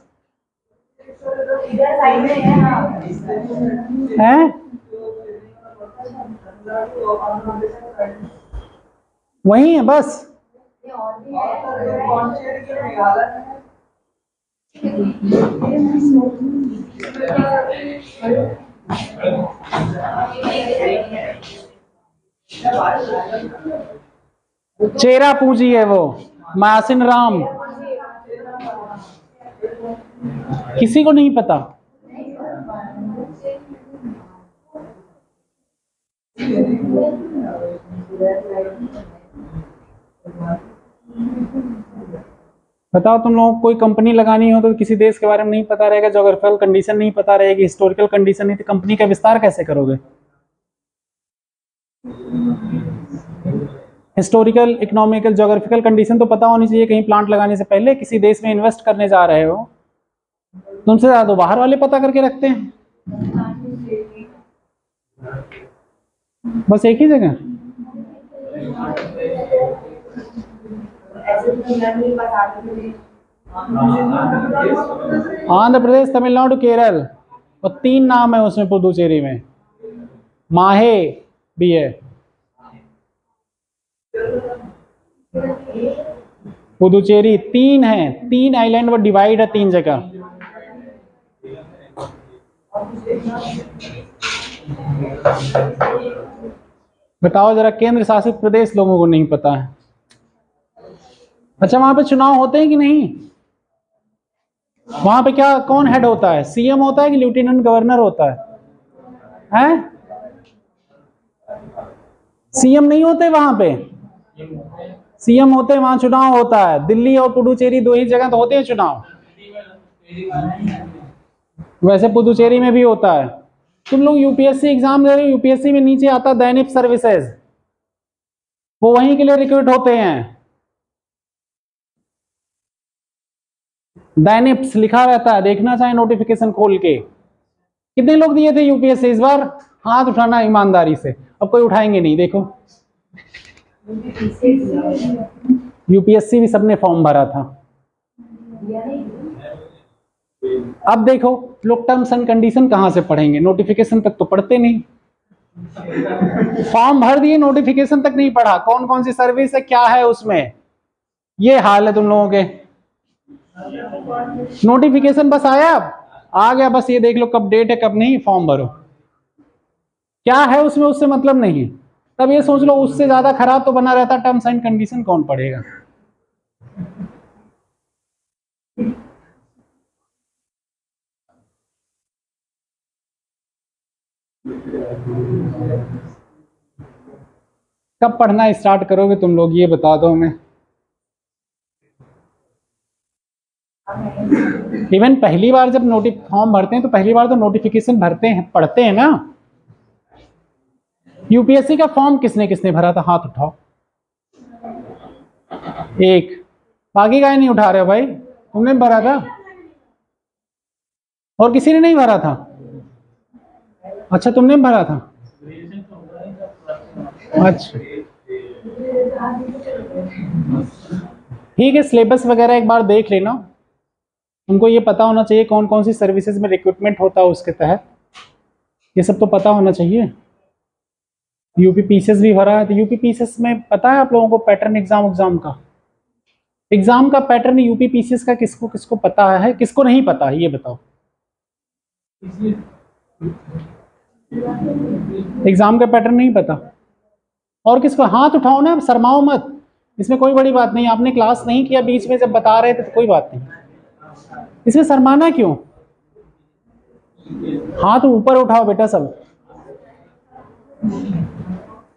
Speaker 1: हैं? वही है बस। चेरा पूंजी है वो, मासिन राम। किसी को नहीं पता? बताओ, तुम लोग कोई कंपनी लगानी हो तो किसी देश के बारे में नहीं पता रहेगा, ज्योग्राफिकल कंडीशन नहीं पता रहेगी, हिस्टोरिकल कंडीशन नहीं, तो कंपनी का विस्तार कैसे करोगे? हिस्टोरिकल, इकोनॉमिकल, ज्योग्राफिकल कंडीशन तो पता होनी चाहिए कहीं प्लांट लगाने से पहले। किसी देश में इन्वेस्ट करने जा रहे हो, तुमसे ज्यादा बाहर वाले पता करके रखते हैं। बस एक ही जगह। आंध्र प्रदेश, तमिलनाडु, केरल, और 3 नाम है उसमें पुदुचेरी में, माहे भी है। पुदुचेरी 3 है, 3 आइलैंड वो डिवाइड है 3 जगह। बताओ जरा, केंद्र शासित प्रदेश लोगों को नहीं पता है। अच्छा, वहां पे चुनाव होते हैं कि नहीं? वहां पे क्या, कौन हेड होता है? सीएम होता है कि लेफ्टिनेंट गवर्नर होता है? सीएम नहीं होते वहां पे? सीएम होते हैं, वहां चुनाव होता है। दिल्ली और पुडुचेरी 2 ही जगह तो होते हैं चुनाव। वैसे पुदुचेरी में भी होता है। तुम लोग यूपीएससी एग्जाम दे रहे हो, यूपीएससी में नीचे आता दैनिक सर्विसेज, वो वहीं के लिए रिक्रूट होते हैं। दैनिप्स लिखा रहता है, देखना चाहे नोटिफिकेशन खोल के। कितने लोग दिए थे यूपीएससी इस बार? हाथ उठाना ईमानदारी से, अब कोई उठाएंगे नहीं। देखो, यूपीएससी भी सबने फॉर्म भरा था। अब देखो, लोग टर्म्स एंड कंडीशन कहां से पढ़ेंगे? नोटिफिकेशन तक तो पढ़ते नहीं। फॉर्म भर दिए, नोटिफिकेशन तक नहीं पढ़ा, कौन कौन सी सर्विस है, क्या है उसमें। ये हाल है तुम लोगों के। नोटिफिकेशन बस आया, आ गया, बस ये देख लो कब डेट है कब नहीं, फॉर्म भरो। क्या है उसमें, उससे मतलब नहीं। तब ये सोच लो, उससे ज्यादा खराब तो बना रहता टर्म्स एंड कंडीशन, कौन पढ़ेगा? कब पढ़ना स्टार्ट करोगे तुम लोग, ये बता दो हमें। इवन पहली बार जब फॉर्म भरते हैं तो पहली बार तो नोटिफिकेशन भरते हैं, पढ़ते हैं ना। यूपीएससी का फॉर्म किसने किसने भरा था, हाथ उठाओ। एक, बाकी का नहीं उठा रहे हो भाई? तुमने भरा था और किसी ने नहीं भरा था? अच्छा, तुमने भरा था। अच्छा, ठीक है, सिलेबस वगैरह एक बार देख लेना। उनको ये पता होना चाहिए कौन कौन सी सर्विसेज में रिक्रूटमेंट होता है उसके तहत, ये सब तो पता होना चाहिए। यूपी पीसीएस भी भरा है, तो यूपी पीसीएस में पता है आप लोगों को पैटर्न एग्जाम का पैटर्न यूपी पीसीएस का किसको किसको पता है, किसको नहीं पता है, ये बताओ। एग्जाम का पैटर्न नहीं पता? और किसको? हाथ उठाओ ना, शर्माओ मत, इसमें कोई बड़ी बात नहीं। आपने क्लास नहीं किया, बीच में जब बता रहे थे तो कोई बात नहीं, इसमें शर्माना क्यों? हाथ ऊपर उठाओ बेटा सब।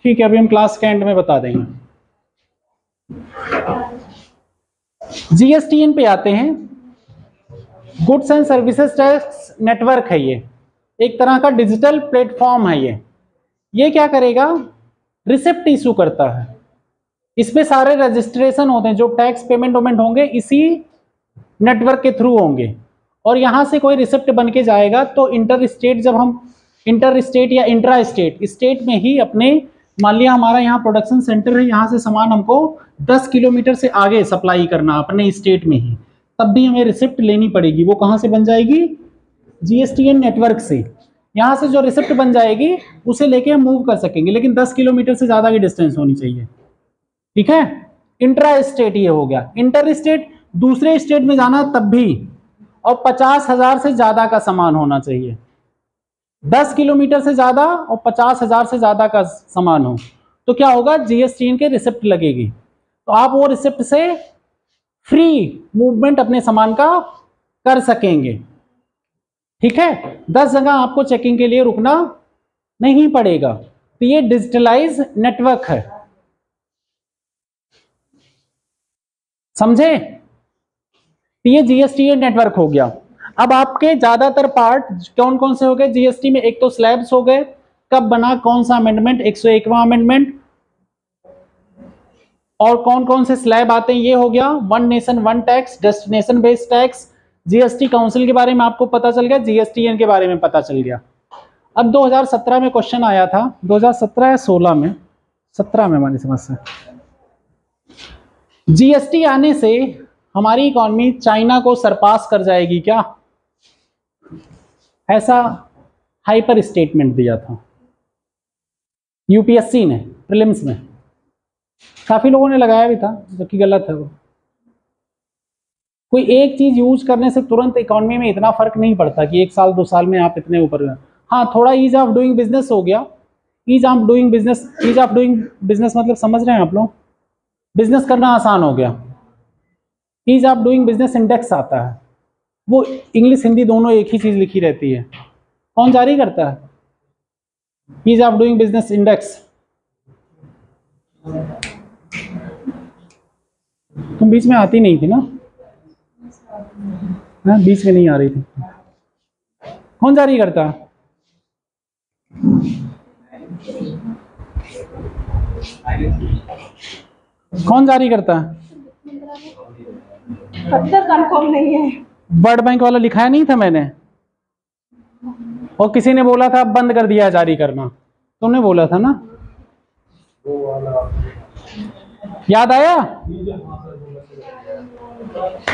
Speaker 1: ठीक है, अभी हम क्लास के एंड में बता देंगे। जीएसटीएन पे आते हैं। Goods and services tax network है ये, एक तरह का डिजिटल प्लेटफॉर्म है ये क्या करेगा? रिसिप्ट इशू करता है। इसमें सारे रजिस्ट्रेशन होते हैं, जो टैक्स पेमेंट होंगे इसी नेटवर्क के थ्रू होंगे। और यहाँ से कोई रिसिप्ट बन के जाएगा तो इंटर स्टेट, जब हम इंटर स्टेट या इंट्रा स्टेट में ही अपने, मान लिया हमारा यहाँ प्रोडक्शन सेंटर है, यहाँ से सामान हमको 10 किलोमीटर से आगे सप्लाई करना अपने स्टेट में ही, तब भी हमें रिसिप्ट लेनी पड़ेगी। वो कहाँ से बन जाएगी? जीएसटीएन नेटवर्क से। यहाँ से जो रिसिप्ट बन जाएगी उसे लेके हम मूव कर सकेंगे, लेकिन 10 किलोमीटर से ज़्यादा की डिस्टेंस होनी चाहिए। ठीक है, इंट्रा स्टेट ये हो गया। इंटर स्टेट, दूसरे स्टेट में जाना तब भी, और 50,000 से ज़्यादा का सामान होना चाहिए। 10 किलोमीटर से ज़्यादा और 50,000 से ज़्यादा का सामान हो तो क्या होगा? जीएसटीएन के रिसिप्ट लगेगी, तो आप वो रिसिप्ट से फ्री मूवमेंट अपने सामान का कर सकेंगे। ठीक है, 10 जगह आपको चेकिंग के लिए रुकना नहीं पड़ेगा। तो ये डिजिटलाइज नेटवर्क है, समझे? तो ये जीएसटीएन नेटवर्क हो गया। अब आपके ज्यादातर पार्ट कौन कौन से हो गए जीएसटी में? एक तो स्लैब्स हो गए, कब बना, कौन सा अमेंडमेंट, 101वां अमेंडमेंट। और कौन कौन से स्लैब आते हैं, ये हो गया। One nation one tax, destination based tax, GST council के बारे में आपको पता चल गया, जीएसटीएन के बारे में पता चल गया। अब 2017 में क्वेश्चन आया था, 2017 या 16 में, 17 में हमारी समझ से, जीएसटी आने से हमारी इकॉनमी चाइना को सरपास कर जाएगी क्या? ऐसा हाइपर स्टेटमेंट दिया था यूपीएससी ने प्रीलिम्स में, काफी लोगों ने लगाया भी था, जबकि गलत है वो। कोई एक चीज यूज करने से तुरंत इकोनॉमी में इतना फर्क नहीं पड़ता कि 1 साल 2 साल में आप इतने ऊपर। हाँ, थोड़ा ईज ऑफ डूइंग बिजनेस हो गया। ईज ऑफ डूइंग बिजनेस मतलब समझ रहे हैं आप लोग? बिजनेस करना आसान हो गया। Ease of doing business index आता है, वो इंग्लिश हिंदी दोनों एक ही चीज लिखी रहती है। कौन जारी करता है? Ease of doing business index. तुम बीच में आती नहीं थी ना? बीच में नहीं आ रही थी। कौन जारी करता है? कौन जारी करता है? कंफर्म नहीं है। वर्ल्ड बैंक वाला लिखाया नहीं था मैंने, और किसी ने बोला था बंद कर दिया जारी करना, तुमने बोला था ना? याद आया?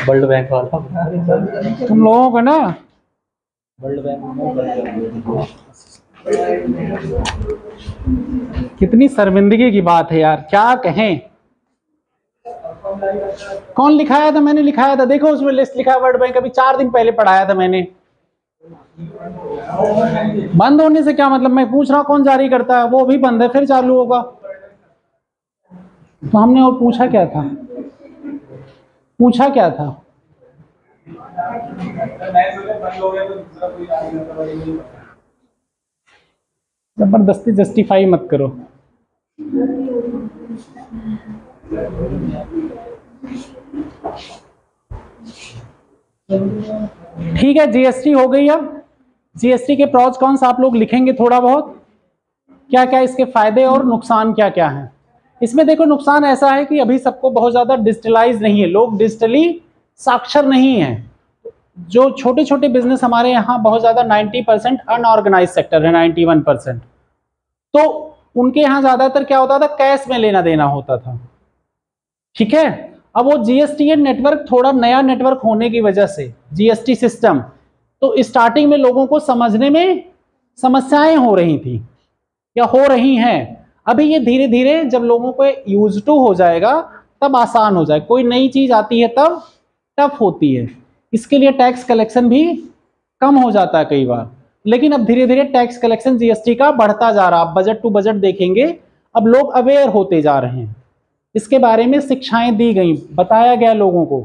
Speaker 2: वर्ल्ड बैंक वाला
Speaker 1: तुम लोगों को ना
Speaker 2: वर्ल्ड बैंक
Speaker 1: कितनी शर्मिंदगी की बात है यार, क्या कहें। कौन लिखाया था? मैंने लिखाया था, देखो उसमें लिस्ट लिखा है वर्ल्ड बैंक, अभी 4 दिन पहले पढ़ाया था मैंने। बंद होने से क्या मतलब? मैं पूछ रहा हूं कौन जारी करता है, वो भी बंद है, फिर चालू होगा। तो हमने और पूछा क्या था? पूछा क्या था? जबरदस्ती जस्टिफाई मत करो। ठीक है, जीएसटी हो गई। अब जीएसटी के प्रॉज कॉन्स आप लोग लिखेंगे थोड़ा बहुत, क्या क्या इसके फायदे और नुकसान क्या क्या हैं। इसमें देखो, नुकसान ऐसा है कि अभी सबको बहुत ज्यादा डिजिटलाइज नहीं है, लोग डिजिटली साक्षर नहीं है। जो छोटे छोटे बिजनेस हमारे यहाँ बहुत ज्यादा 90% अनऑर्गेनाइज सेक्टर है, 91%। तो उनके यहाँ ज्यादातर क्या होता था, कैश में लेना देना होता था। ठीक है, अब वो जीएसटी नेटवर्क थोड़ा नया नेटवर्क होने की वजह से, जीएसटी सिस्टम, तो स्टार्टिंग में लोगों को समझने में समस्याएं हो रही थी या हो रही हैं। अभी ये धीरे धीरे जब लोगों को यूज टू हो जाएगा तब आसान हो जाए। कोई नई चीज आती है तब टफ होती है, इसके लिए टैक्स कलेक्शन भी कम हो जाता है कई बार। लेकिन अब धीरे धीरे टैक्स कलेक्शन जीएसटी का बढ़ता जा रहा है। बजट टू बजट देखेंगे, अब लोग अवेयर होते जा रहे हैं, इसके बारे में शिक्षाएं दी गई, बताया गया लोगों को,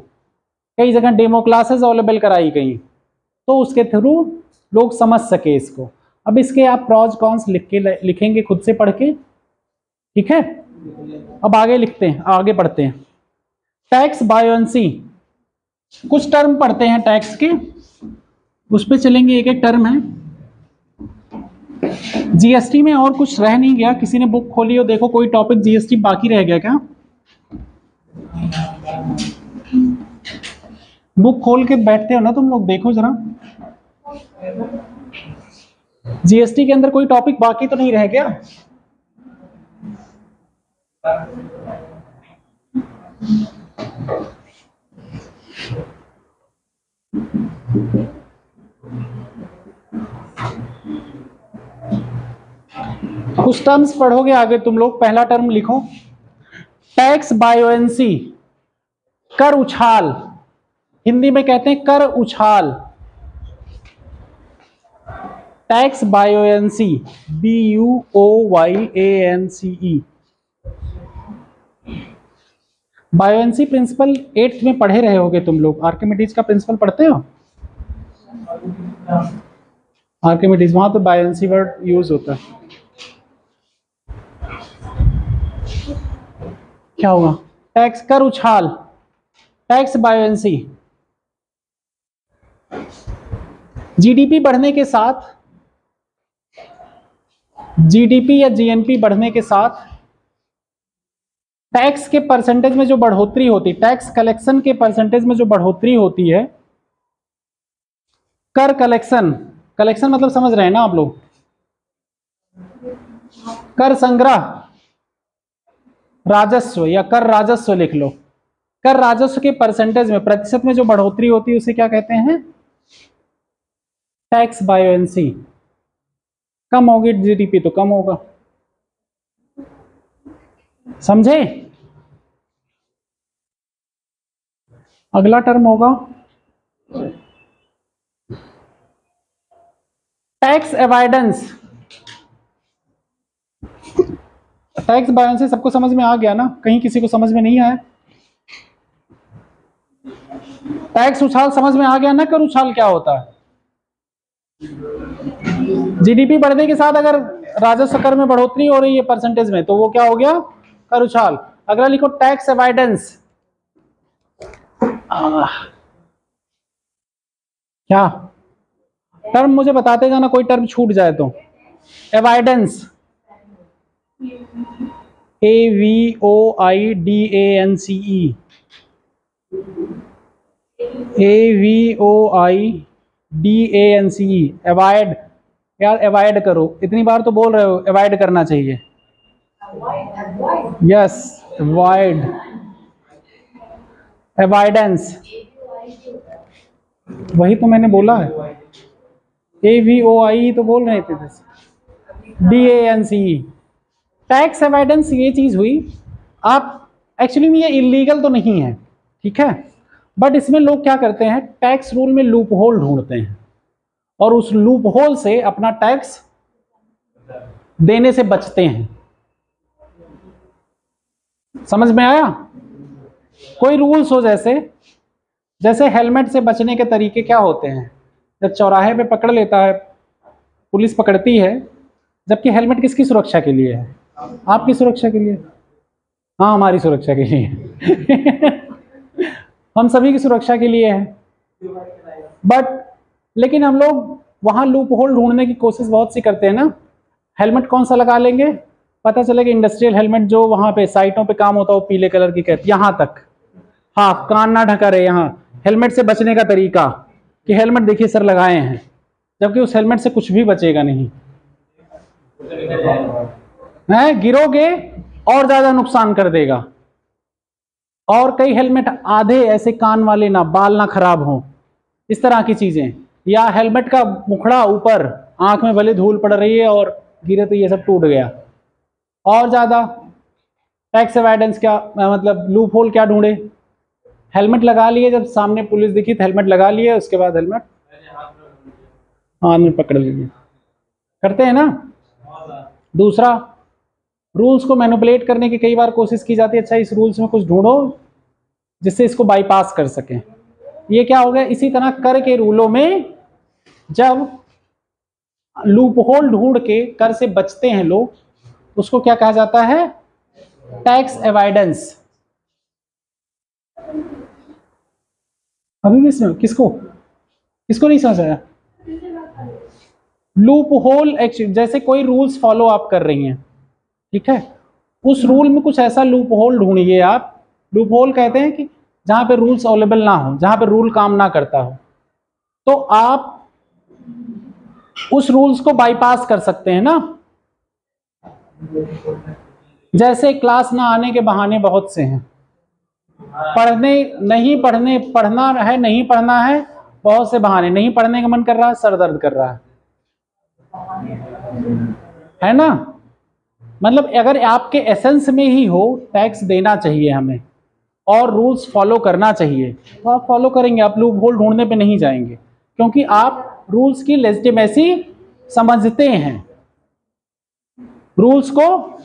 Speaker 1: कई जगह डेमो क्लासेस अवेलेबल कराई गई, तो उसके थ्रू लोग समझ सके इसको। अब इसके आप प्रॉज कॉन्स लिखेंगे खुद से पढ़ के, ठीक है। अब आगे लिखते हैं, आगे पढ़ते हैं। टैक्स बायोएंसी, कुछ टर्म पढ़ते हैं टैक्स के, उस पे चलेंगे, एक एक टर्म है। जीएसटी में और कुछ रह नहीं गया। किसी ने बुक खोली हो, देखो कोई टॉपिक जीएसटी बाकी रह गया क्या? बुक खोल के बैठते हो ना तुम लोग, देखो जरा जीएसटी के अंदर कोई टॉपिक बाकी तो नहीं रह गया? कुछ टर्म्स पढ़ोगे आगे तुम लोग। पहला टर्म लिखो, टैक्स बायोएंसी, कर उछाल, हिंदी में कहते हैं कर उछाल। टैक्स buoyancy, BUOYANCE। Buoyancy principle 8th में पढ़े रहे होगे तुम लोग। आर्किमिडीज का प्रिंसिपल पढ़ते हो? आर्किमिडीज, वहां तो बायोएंसी वर्ड यूज होता है। क्या हुआ? टैक्स कर उछाल, टैक्स बायोएंसी। जीडीपी बढ़ने के साथ, जीडीपी या जीएनपी बढ़ने के साथ टैक्स के परसेंटेज में जो बढ़ोतरी होती, टैक्स कलेक्शन के परसेंटेज में जो बढ़ोतरी होती है, कर कलेक्शन, कलेक्शन मतलब समझ रहे हैं ना आप लोग, कर संग्रह, राजस्व या कर राजस्व लिख लो। कर राजस्व के परसेंटेज में, प्रतिशत में जो बढ़ोतरी होती है उसे क्या कहते हैं? Tax buoyancy. कम होगी जीडीपी तो कम होगा, समझे? अगला टर्म होगा टैक्स एवॉइडेंस। टैक्स बायोएंसी सबको समझ में आ गया ना? कहीं किसी को समझ में नहीं आया? टैक्स उछाल समझ में आ गया ना? कर उछाल क्या होता है? जीडीपी बढ़ने के साथ अगर राजस्व कर में बढ़ोतरी हो रही है परसेंटेज में, तो वो क्या हो गया? कर उछाल। अगला लिखो टैक्स एवॉइडेंस। क्या टर्म मुझे बताते जाना, कोई टर्म छूट जाए तो। Avoidance, AVOIDANCE, AVOIDANCE, avoid. यार अवॉइड करो, इतनी बार तो बोल रहे हो अवॉइड करना चाहिए। यस, अवॉइड, अवॉइडेंस, वही तो मैंने बोला है। AVOI तो बोल रहे थे, DANCE। टैक्स अवॉइडेंस ये चीज हुई। आप एक्चुअली में ये इलीगल तो नहीं है, ठीक है, बट इसमें लोग क्या करते हैं, टैक्स रूल में लूप होल ढूंढते हैं और उस लूप होल से अपना टैक्स देने से बचते हैं। समझ में आया? कोई रूल्स हो, जैसे हेलमेट से बचने के तरीके क्या होते हैं? जब चौराहे पे पकड़ लेता है, पुलिस पकड़ती है, जबकि हेलमेट किसकी सुरक्षा के लिए है? आपकी सुरक्षा के लिए। हाँ, हमारी सुरक्षा के लिए हम सभी की सुरक्षा के लिए है। बट लेकिन हम लोग वहां लूप होल ढूंढने की कोशिश बहुत सी करते हैं ना। हेलमेट कौन सा लगा लेंगे? पता चलेगा इंडस्ट्रियल हेलमेट जो वहां पे साइटों पे काम होता है वो पीले कलर की कहती, यहां तक, हाँ, कान ना ढका रहे। यहाँ हेलमेट से बचने का तरीका कि हेलमेट देखिए सर लगाए हैं, जबकि उस हेलमेट से कुछ भी बचेगा नहीं है, गिरोगे और ज्यादा नुकसान कर देगा। और कई हेलमेट आधे ऐसे कान वाले ना, बाल ना खराब हो, इस तरह की चीजें, या हेलमेट का मुखड़ा ऊपर, आंख में भले धूल पड़ रही है और गिरे तो ये सब टूट गया। और ज्यादा टैक्स अवॉइडेंस क्या मतलब, लूप होल क्या ढूंढे? हेलमेट लगा लिए, जब सामने पुलिस दिखी तो हेलमेट लगा लिए, उसके बाद हेलमेट हाथ में पकड़ लीजिए, करते हैं ना। दूसरा, रूल्स को मैनिपुलेट करने की कई बार कोशिश की जाती है। अच्छा, इस रूल्स में कुछ ढूंढो जिससे इसको बाईपास कर सकें। ये क्या हो गया? इसी तरह कर के रूलों में जब लूप होल ढूंढ के कर से बचते हैं लोग, उसको क्या कहा जाता है? Tax avoidance. अभी भी किसको नहीं समझ आया? लूप होल, जैसे कोई रूल्स फॉलो आप कर रही हैं, ठीक है, उस रूल में कुछ ऐसा लूप होल ढूंढिए आप। लूप होल कहते हैं कि जहां पे रूल्स अवेलेबल ना हो, जहां पे रूल काम ना करता हो, तो आप उस रूल्स को बाईपास कर सकते हैं ना। जैसे क्लास ना आने के बहाने बहुत से हैं, पढ़ना है नहीं पढ़ना है, बहुत से बहाने, नहीं पढ़ने का मन कर रहा है, सर दर्द कर रहा है ना। मतलब अगर आपके एसेंस में ही हो टैक्स देना चाहिए हमें और रूल्स फॉलो करना चाहिए, तो आप फॉलो करेंगे, आप लूप होल ढूंढने पे नहीं जाएंगे, क्योंकि आप रूल्स की लेजिटिमेसी समझते हैं। रूल्स को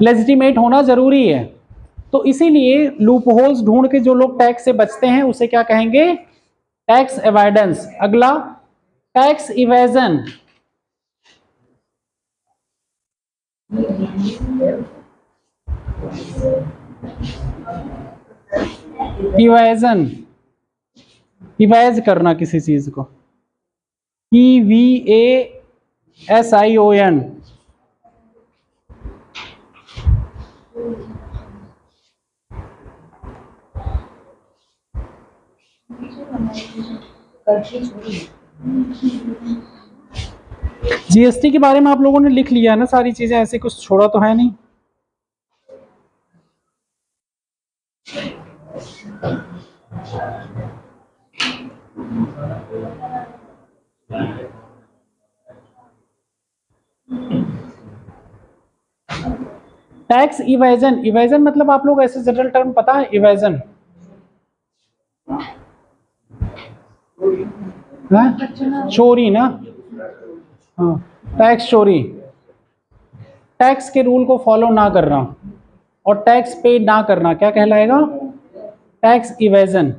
Speaker 1: लेजिटिमेट होना जरूरी है, तो इसीलिए लूप होल्स ढूंढ के जो लोग टैक्स से बचते हैं उसे क्या कहेंगे? Tax avoidance. अगला टैक्स इवेजन। इवेज करना किसी चीज को, EVASION। जीएसटी के बारे में आप लोगों ने लिख लिया है ना सारी चीजें, ऐसे कुछ छोड़ा तो है नहीं। टैक्स इवेजन, इवेजन मतलब आप लोग ऐसे जनरल टर्म पता है इवेजन, चोरी ना, हाँ टैक्स चोरी, टैक्स के रूल को फॉलो ना करना और टैक्स पे ना करना क्या कहलाएगा, टैक्स इवेजन।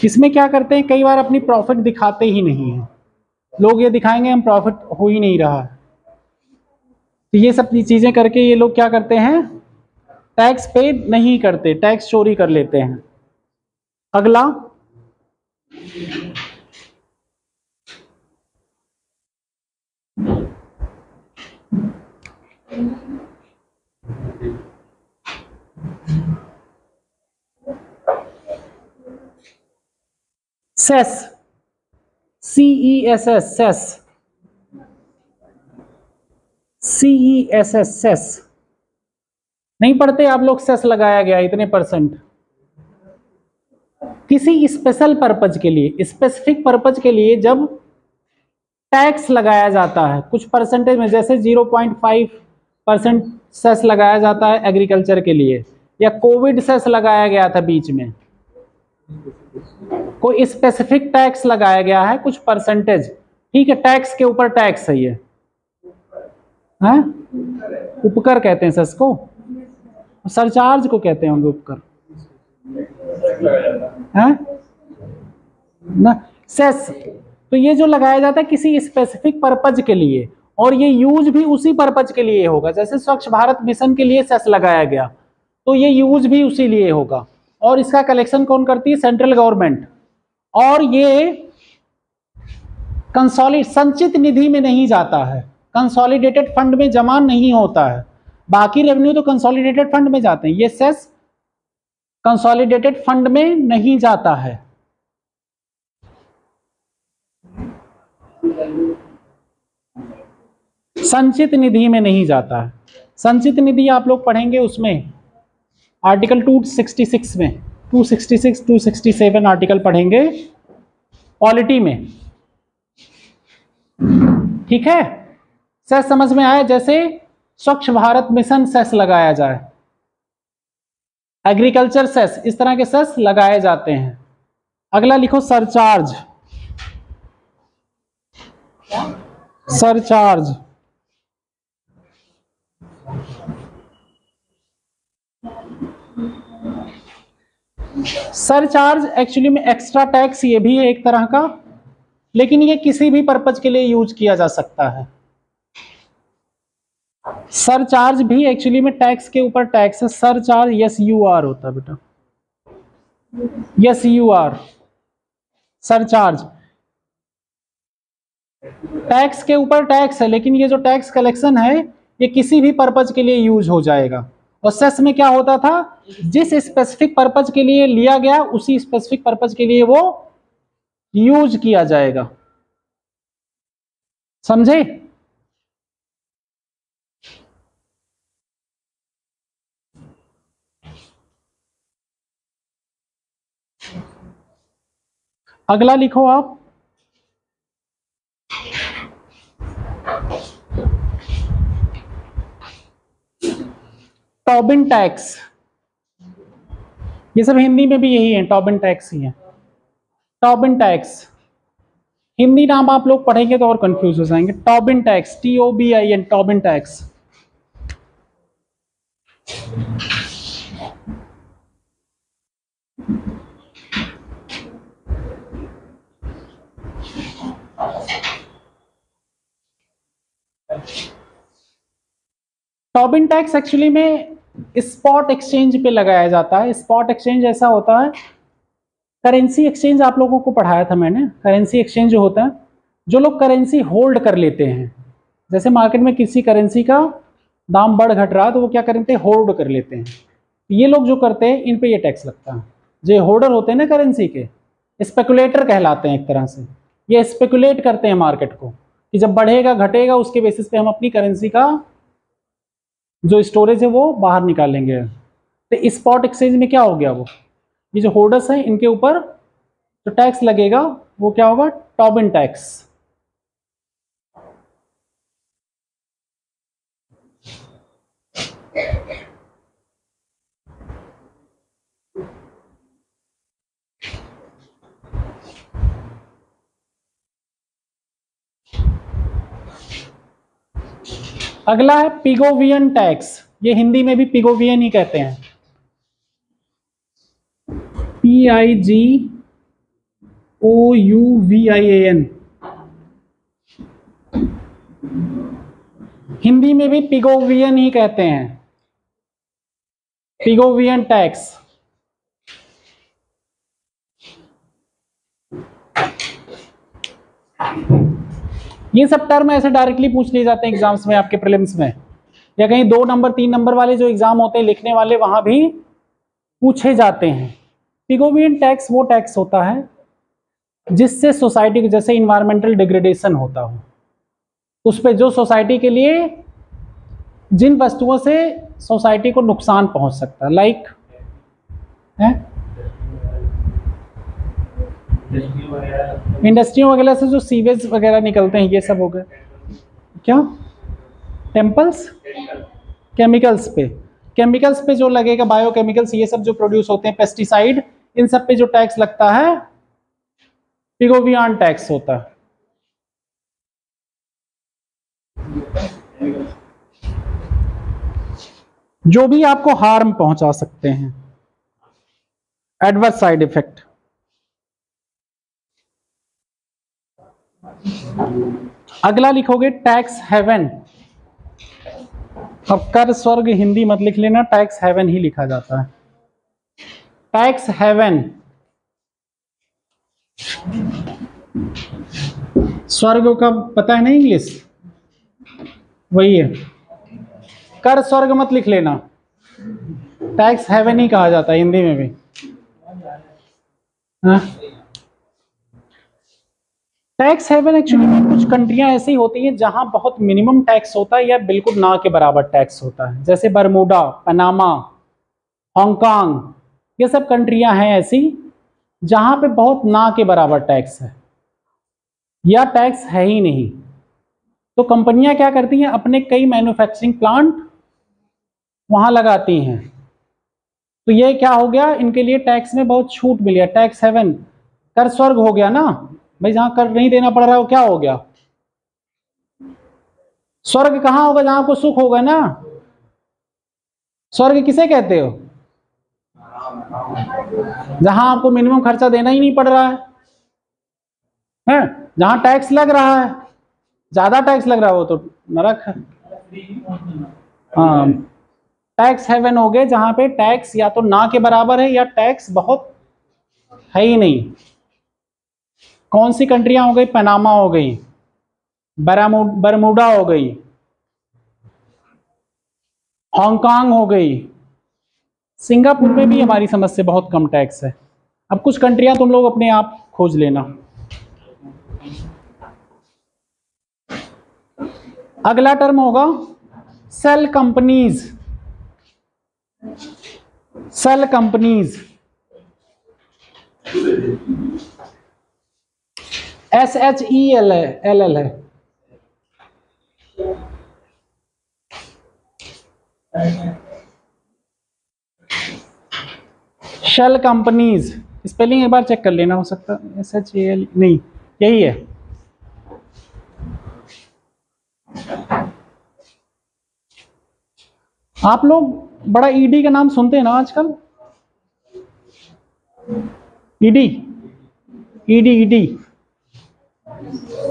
Speaker 1: इसमें क्या करते हैं, कई बार अपनी प्रॉफिट दिखाते ही नहीं है, लोग ये दिखाएंगे हम प्रॉफिट हो ही नहीं रहा है, तो ये सब चीजें करके ये लोग क्या करते हैं, टैक्स पे नहीं करते, टैक्स चोरी कर लेते हैं। अगला cess, CESS, cess, CESS, cess नहीं पढ़ते आप लोग, सेस लगाया गया इतने परसेंट, किसी स्पेशल पर्पज के लिए, स्पेसिफिक पर्पज के लिए जब टैक्स लगाया जाता है कुछ परसेंटेज में, जैसे 0.5% सेस लगाया जाता है एग्रीकल्चर के लिए, या कोविड सेस लगाया गया था बीच में, कोई स्पेसिफिक टैक्स लगाया गया है कुछ परसेंटेज, ठीक है, टैक्स के ऊपर टैक्स है ये, है उपकर कहते हैं सेस को, सरचार्ज को कहते होंगे उपकर, है ना, सेस। तो ये जो लगाया जाता है किसी स्पेसिफिक पर्पज के लिए, और ये यूज भी उसी पर्पज के लिए होगा, जैसे स्वच्छ भारत मिशन के लिए सेस लगाया गया तो ये यूज भी उसी लिए होगा, और इसका कलेक्शन कौन करती है, सेंट्रल गवर्नमेंट, और ये संचित निधि में नहीं जाता है, कंसोलिडेटेड फंड में जमा नहीं होता है, बाकी रेवेन्यू तो कंसोलिडेटेड फंड में जाते हैं, ये सेस कंसोलिडेटेड फंड में नहीं जाता है। संचित निधि में नहीं जाता है, संचित निधि आप लोग पढ़ेंगे उसमें आर्टिकल 266 में, 266 267 आर्टिकल पढ़ेंगे पॉलिटी में, ठीक है। सेस समझ में आया, जैसे स्वच्छ भारत मिशन सेस लगाया जाए, एग्रीकल्चर सेस, इस तरह के सेस लगाए जाते हैं। अगला लिखो सरचार्ज, सरचार्ज, सरचार्ज एक्चुअली में एक्स्ट्रा टैक्स ये भी है एक तरह का, लेकिन ये किसी भी पर्पज के लिए यूज किया जा सकता है। सरचार्ज भी एक्चुअली में टैक्स के ऊपर टैक्स है, सरचार्ज SUR होता है बेटा, SUR सरचार्ज, टैक्स के ऊपर टैक्स है, लेकिन ये जो टैक्स कलेक्शन है ये किसी भी पर्पज के लिए यूज हो जाएगा। और सेस में क्या होता था, जिस स्पेसिफिक पर्पज के लिए लिया गया उसी स्पेसिफिक पर्पज के लिए वो यूज किया जाएगा, समझे। अगला लिखो आप, टॉबिन टैक्स, ये सब हिंदी में भी यही है, टॉबिन टैक्स ही है। टॉबिन टैक्स हिंदी नाम आप लोग पढ़ेंगे तो और कंफ्यूज हो जाएंगे। Tobin tax, TOBIN, Tobin tax. Tobin tax actually में स्पॉट एक्सचेंज पे लगाया जाता है। स्पॉट एक्सचेंज ऐसा होता है, करेंसी एक्सचेंज आप लोगों को पढ़ाया था मैंने। करेंसी एक्सचेंज जो होता है, जो लोग करेंसी होल्ड कर लेते हैं, जैसे मार्केट में किसी करेंसी का दाम बढ़ घट रहा है तो वो क्या करते हैं, होल्ड कर लेते हैं। ये लोग जो करते हैं इन पे ये टैक्स लगता है। जो होल्डर होते हैं ना करेंसी के, स्पेकुलेटर कहलाते हैं एक तरह से। ये स्पेकुलेट करते हैं मार्केट को कि जब बढ़ेगा घटेगा उसके बेसिस पे हम अपनी करेंसी का जो स्टोरेज है वो बाहर निकालेंगे। तो स्पॉट एक्सचेंज में क्या हो गया, वो ये जो होल्डर्स हैं इनके ऊपर जो टैक्स लगेगा वो क्या होगा, टोबिन टैक्स। अगला है पिगोवियन टैक्स। ये हिंदी में भी पिगोवियन ही कहते हैं, PIGOUVIAN। हिंदी में भी पिगोवियन ही कहते हैं, पिगोवियन टैक्स। ये सब टर्म ऐसे डायरेक्टली पूछ लिए जाते हैं एग्जाम्स में, आपके प्रीलिम्स में, या कहीं 2 नंबर 3 नंबर वाले जो एग्जाम होते हैं लिखने वाले, वहां भी पूछे जाते हैं। पिगोवियन टैक्स वो टैक्स होता है जिससे सोसाइटी को, जैसे इन्वायरमेंटल डिग्रेडेशन होता हो, उस पे जो सोसाइटी के लिए जिन वस्तुओं से सोसाइटी को नुकसान पहुंच सकता है, लाइक इंडस्ट्रियों वगैरह से जो सीवेज वगैरह निकलते हैं, ये सब हो गए क्या, टेम्पल्स, केमिकल्स पे जो लगेगा, बायोकेमिकल्स, ये सब जो प्रोड्यूस होते हैं, पेस्टिसाइड, इन सब पे जो टैक्स लगता है पिगोवियन टैक्स होता है। जो भी आपको हार्म पहुंचा सकते हैं, एडवर्स साइड इफेक्ट। अगला लिखोगे टैक्स हेवन। अब कर स्वर्ग हिंदी मत लिख लेना, टैक्स हेवन ही लिखा जाता है। टैक्स हेवन, स्वर्ग का पता है ना इंग्लिश, वही है। कर स्वर्ग मत लिख लेना, टैक्स हेवन ही कहा जाता है हिंदी में भी। हाँ? टैक्स हेवन एक्चुअली में कुछ कंट्रियां ऐसी होती हैं जहां बहुत मिनिमम टैक्स होता है या बिल्कुल ना के बराबर टैक्स होता है, जैसे बरमूडा, पनामा, हांगकांग, ये सब कंट्रियां हैं ऐसी जहां पे बहुत ना के बराबर टैक्स है या टैक्स है ही नहीं। तो कंपनियां क्या करती हैं, अपने कई मैन्युफैक्चरिंग प्लांट वहां लगाती हैं। तो ये क्या हो गया, इनके लिए टैक्स में बहुत छूट मिली है, टैक्स हेवन। कर स्वर्ग हो गया ना भाई, जहां कर नहीं देना पड़ रहा है वो क्या हो गया, स्वर्ग कहां होगा, जहां आपको सुख होगा ना। स्वर्ग किसे कहते हो, जहां आपको मिनिमम खर्चा देना ही नहीं पड़ रहा है? जहां टैक्स लग रहा है, ज्यादा टैक्स लग रहा है, वो तो नरक है। हाँ, टैक्स हेवन हो गए जहां पे टैक्स या तो ना के बराबर है या टैक्स बहुत है ही नहीं। कौन सी कंट्रियां हो गई, पनामा हो गई, बरमूडा हो गई, हांगकांग हो गई, सिंगापुर में भी हमारी समझ से बहुत कम टैक्स है। अब कुछ कंट्रियां तुम लोग अपने आप खोज लेना। अगला टर्म होगा shell companies. Shell companies, SHELL है। शेल कंपनीज, स्पेलिंग एक बार चेक कर लेना, हो सकता है SHEL नहीं, यही है। आप लोग बड़ा ईडी का नाम सुनते हैं ना आजकल, ईडी, ईडी,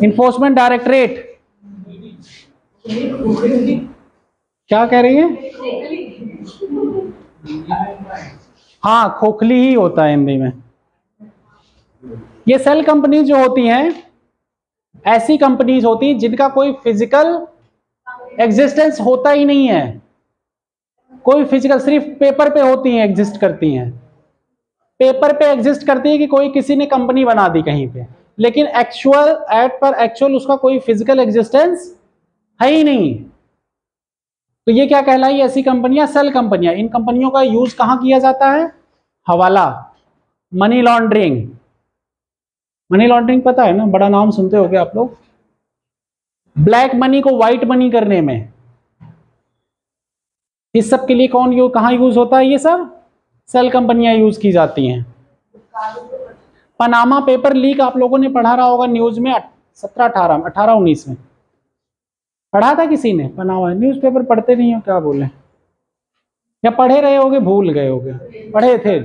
Speaker 1: इन्फोर्समेंट डायरेक्टरेट। क्या कह रही है? हाँ, खोखली ही होता है हिंदी में। ये सेल कंपनी जो होती हैं, ऐसी कंपनीज होती हैं जिनका कोई फिजिकल एग्जिस्टेंस होता ही नहीं है, कोई फिजिकल, सिर्फ पेपर पे होती हैं, एग्जिस्ट करती हैं, पेपर पे एग्जिस्ट करती है कि कोई किसी ने कंपनी बना दी कहीं पे, लेकिन एक्चुअल एट पर एक्चुअल उसका कोई फिजिकल एग्जिस्टेंस है ही नहीं। तो ये क्या कहलाई? ऐसी कंपनियां सेल कंपनियां। इन कंपनियों का यूज कहां किया जाता है? हवाला, मनी लॉन्ड्रिंग। मनी लॉन्ड्रिंग पता है ना, बड़ा नाम सुनते होगे आप लोग। ब्लैक मनी को व्हाइट मनी करने में, इस सब के लिए कहां यूज होता है? ये सब सेल कंपनियां यूज की जाती हैं। पनामा पेपर लीक आप लोगों ने पढ़ा रहा होगा न्यूज में, 18-19 में पढ़ा था किसी ने? पनामा न्यूज़पेपर पढ़ते नहीं हो क्या बोले, या पढ़े रहे होगे भूल गए होगे? पढ़े थे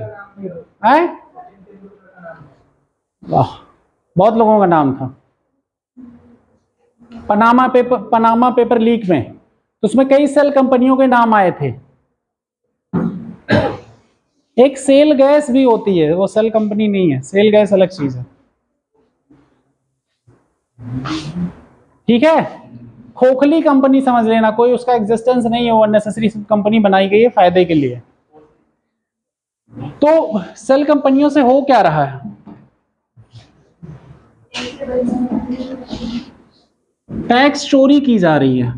Speaker 1: हैं? वाह, बहुत लोगों का नाम था। पनामा पेपर लीक में, तो उसमें कई सेल कंपनियों के नाम आए थे। एक सेल गैस भी होती है, वो सेल कंपनी नहीं है, सेल गैस अलग चीज है। ठीक है, खोखली कंपनी समझ लेना, कोई उसका एग्जिस्टेंस नहीं है, वो अननेसेसरी कंपनी बनाई गई है फायदे के लिए। तो सेल कंपनियों से हो क्या रहा है? टैक्स चोरी की जा रही है।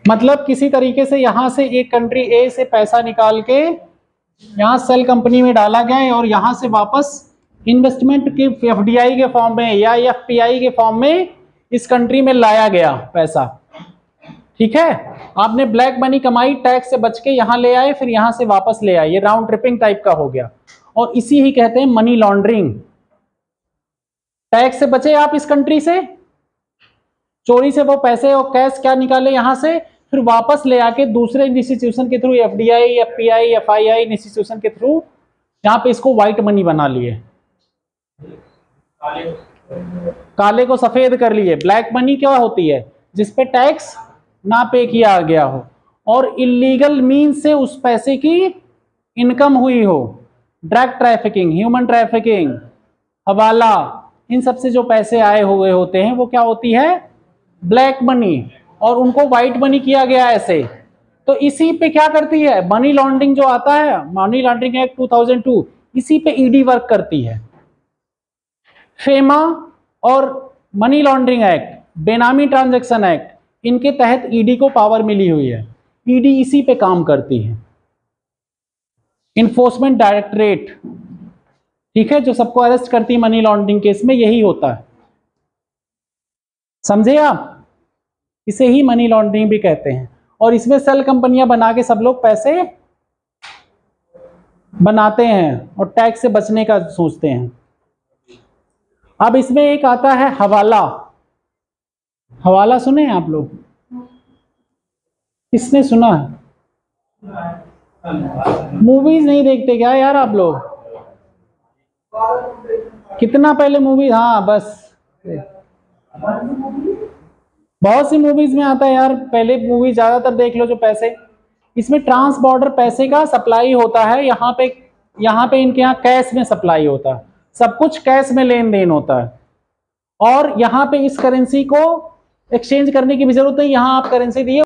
Speaker 1: मतलब किसी तरीके से यहां से एक कंट्री ए से पैसा निकाल के यहां सेल कंपनी में डाला गया और यहां से वापस इन्वेस्टमेंट के एफडीआई के फॉर्म में या एफपीआई के फॉर्म में इस कंट्री में लाया गया पैसा। ठीक है, आपने ब्लैक मनी कमाई, टैक्स से बच के यहां ले आए, फिर यहां से वापस ले आए, ये राउंड ट्रिपिंग टाइप का हो गया, और इसी ही कहते हैं मनी लॉन्ड्रिंग। टैक्स से बचे आप इस कंट्री से, चोरी से वो पैसे और कैश क्या निकाले यहां से, फिर वापस ले आके दूसरे इंस्टीट्यूशन के through, FDI, FPI, FII institution के थ्रू यहां पे इसको व्हाइट मनी बना लिए, काले को सफेद कर लिए। ब्लैक मनी क्या होती है? जिसपे टैक्स ना पे किया गया हो और इलीगल मीन से उस पैसे की इनकम हुई हो। ड्रग ट्रैफिकिंग, ह्यूमन ट्रैफिकिंग, हवाला, इन सब से जो पैसे आए हुए होते हैं वो क्या होती है? ब्लैक मनी, और उनको व्हाइट मनी किया गया ऐसे। तो इसी पे क्या करती है मनी लॉन्ड्रिंग जो आता है, मनी लॉन्ड्रिंग एक्ट 2002, इसी पे ईडी वर्क करती है। फेमा और मनी लॉन्ड्रिंग एक्ट, बेनामी ट्रांजैक्शन एक्ट, इनके तहत ईडी को पावर मिली हुई है। ईडी इसी पे काम करती है, इन्फोर्समेंट डायरेक्टरेट। ठीक है, जो सबको अरेस्ट करती है मनी लॉन्ड्रिंग केस में, यही होता है। समझे आप? इसे ही मनी लॉन्ड्रिंग भी कहते हैं। और इसमें सेल कंपनियां बना के सब लोग पैसे बनाते हैं और टैक्स से बचने का सोचते हैं। अब इसमें एक आता है हवाला। हवाला सुने हैं आप लोग? किसने सुना है? मूवीज नहीं देखते क्या यार आप लोग? कितना पहले मूवी, हाँ बस बहुत सी मूवीज में आता है यार, पहले मूवी ज्यादातर देख लो जो पैसे। इसमें ट्रांस बॉर्डर पैसे का सप्लाई होता है, यहाँ पे इनके यहाँ कैश में सप्लाई होता है, सब कुछ कैश में लेन देन होता है। और यहाँ पे इस करेंसी को एक्सचेंज करने की भी जरूरत नहीं, यहाँ आप करेंसी दिए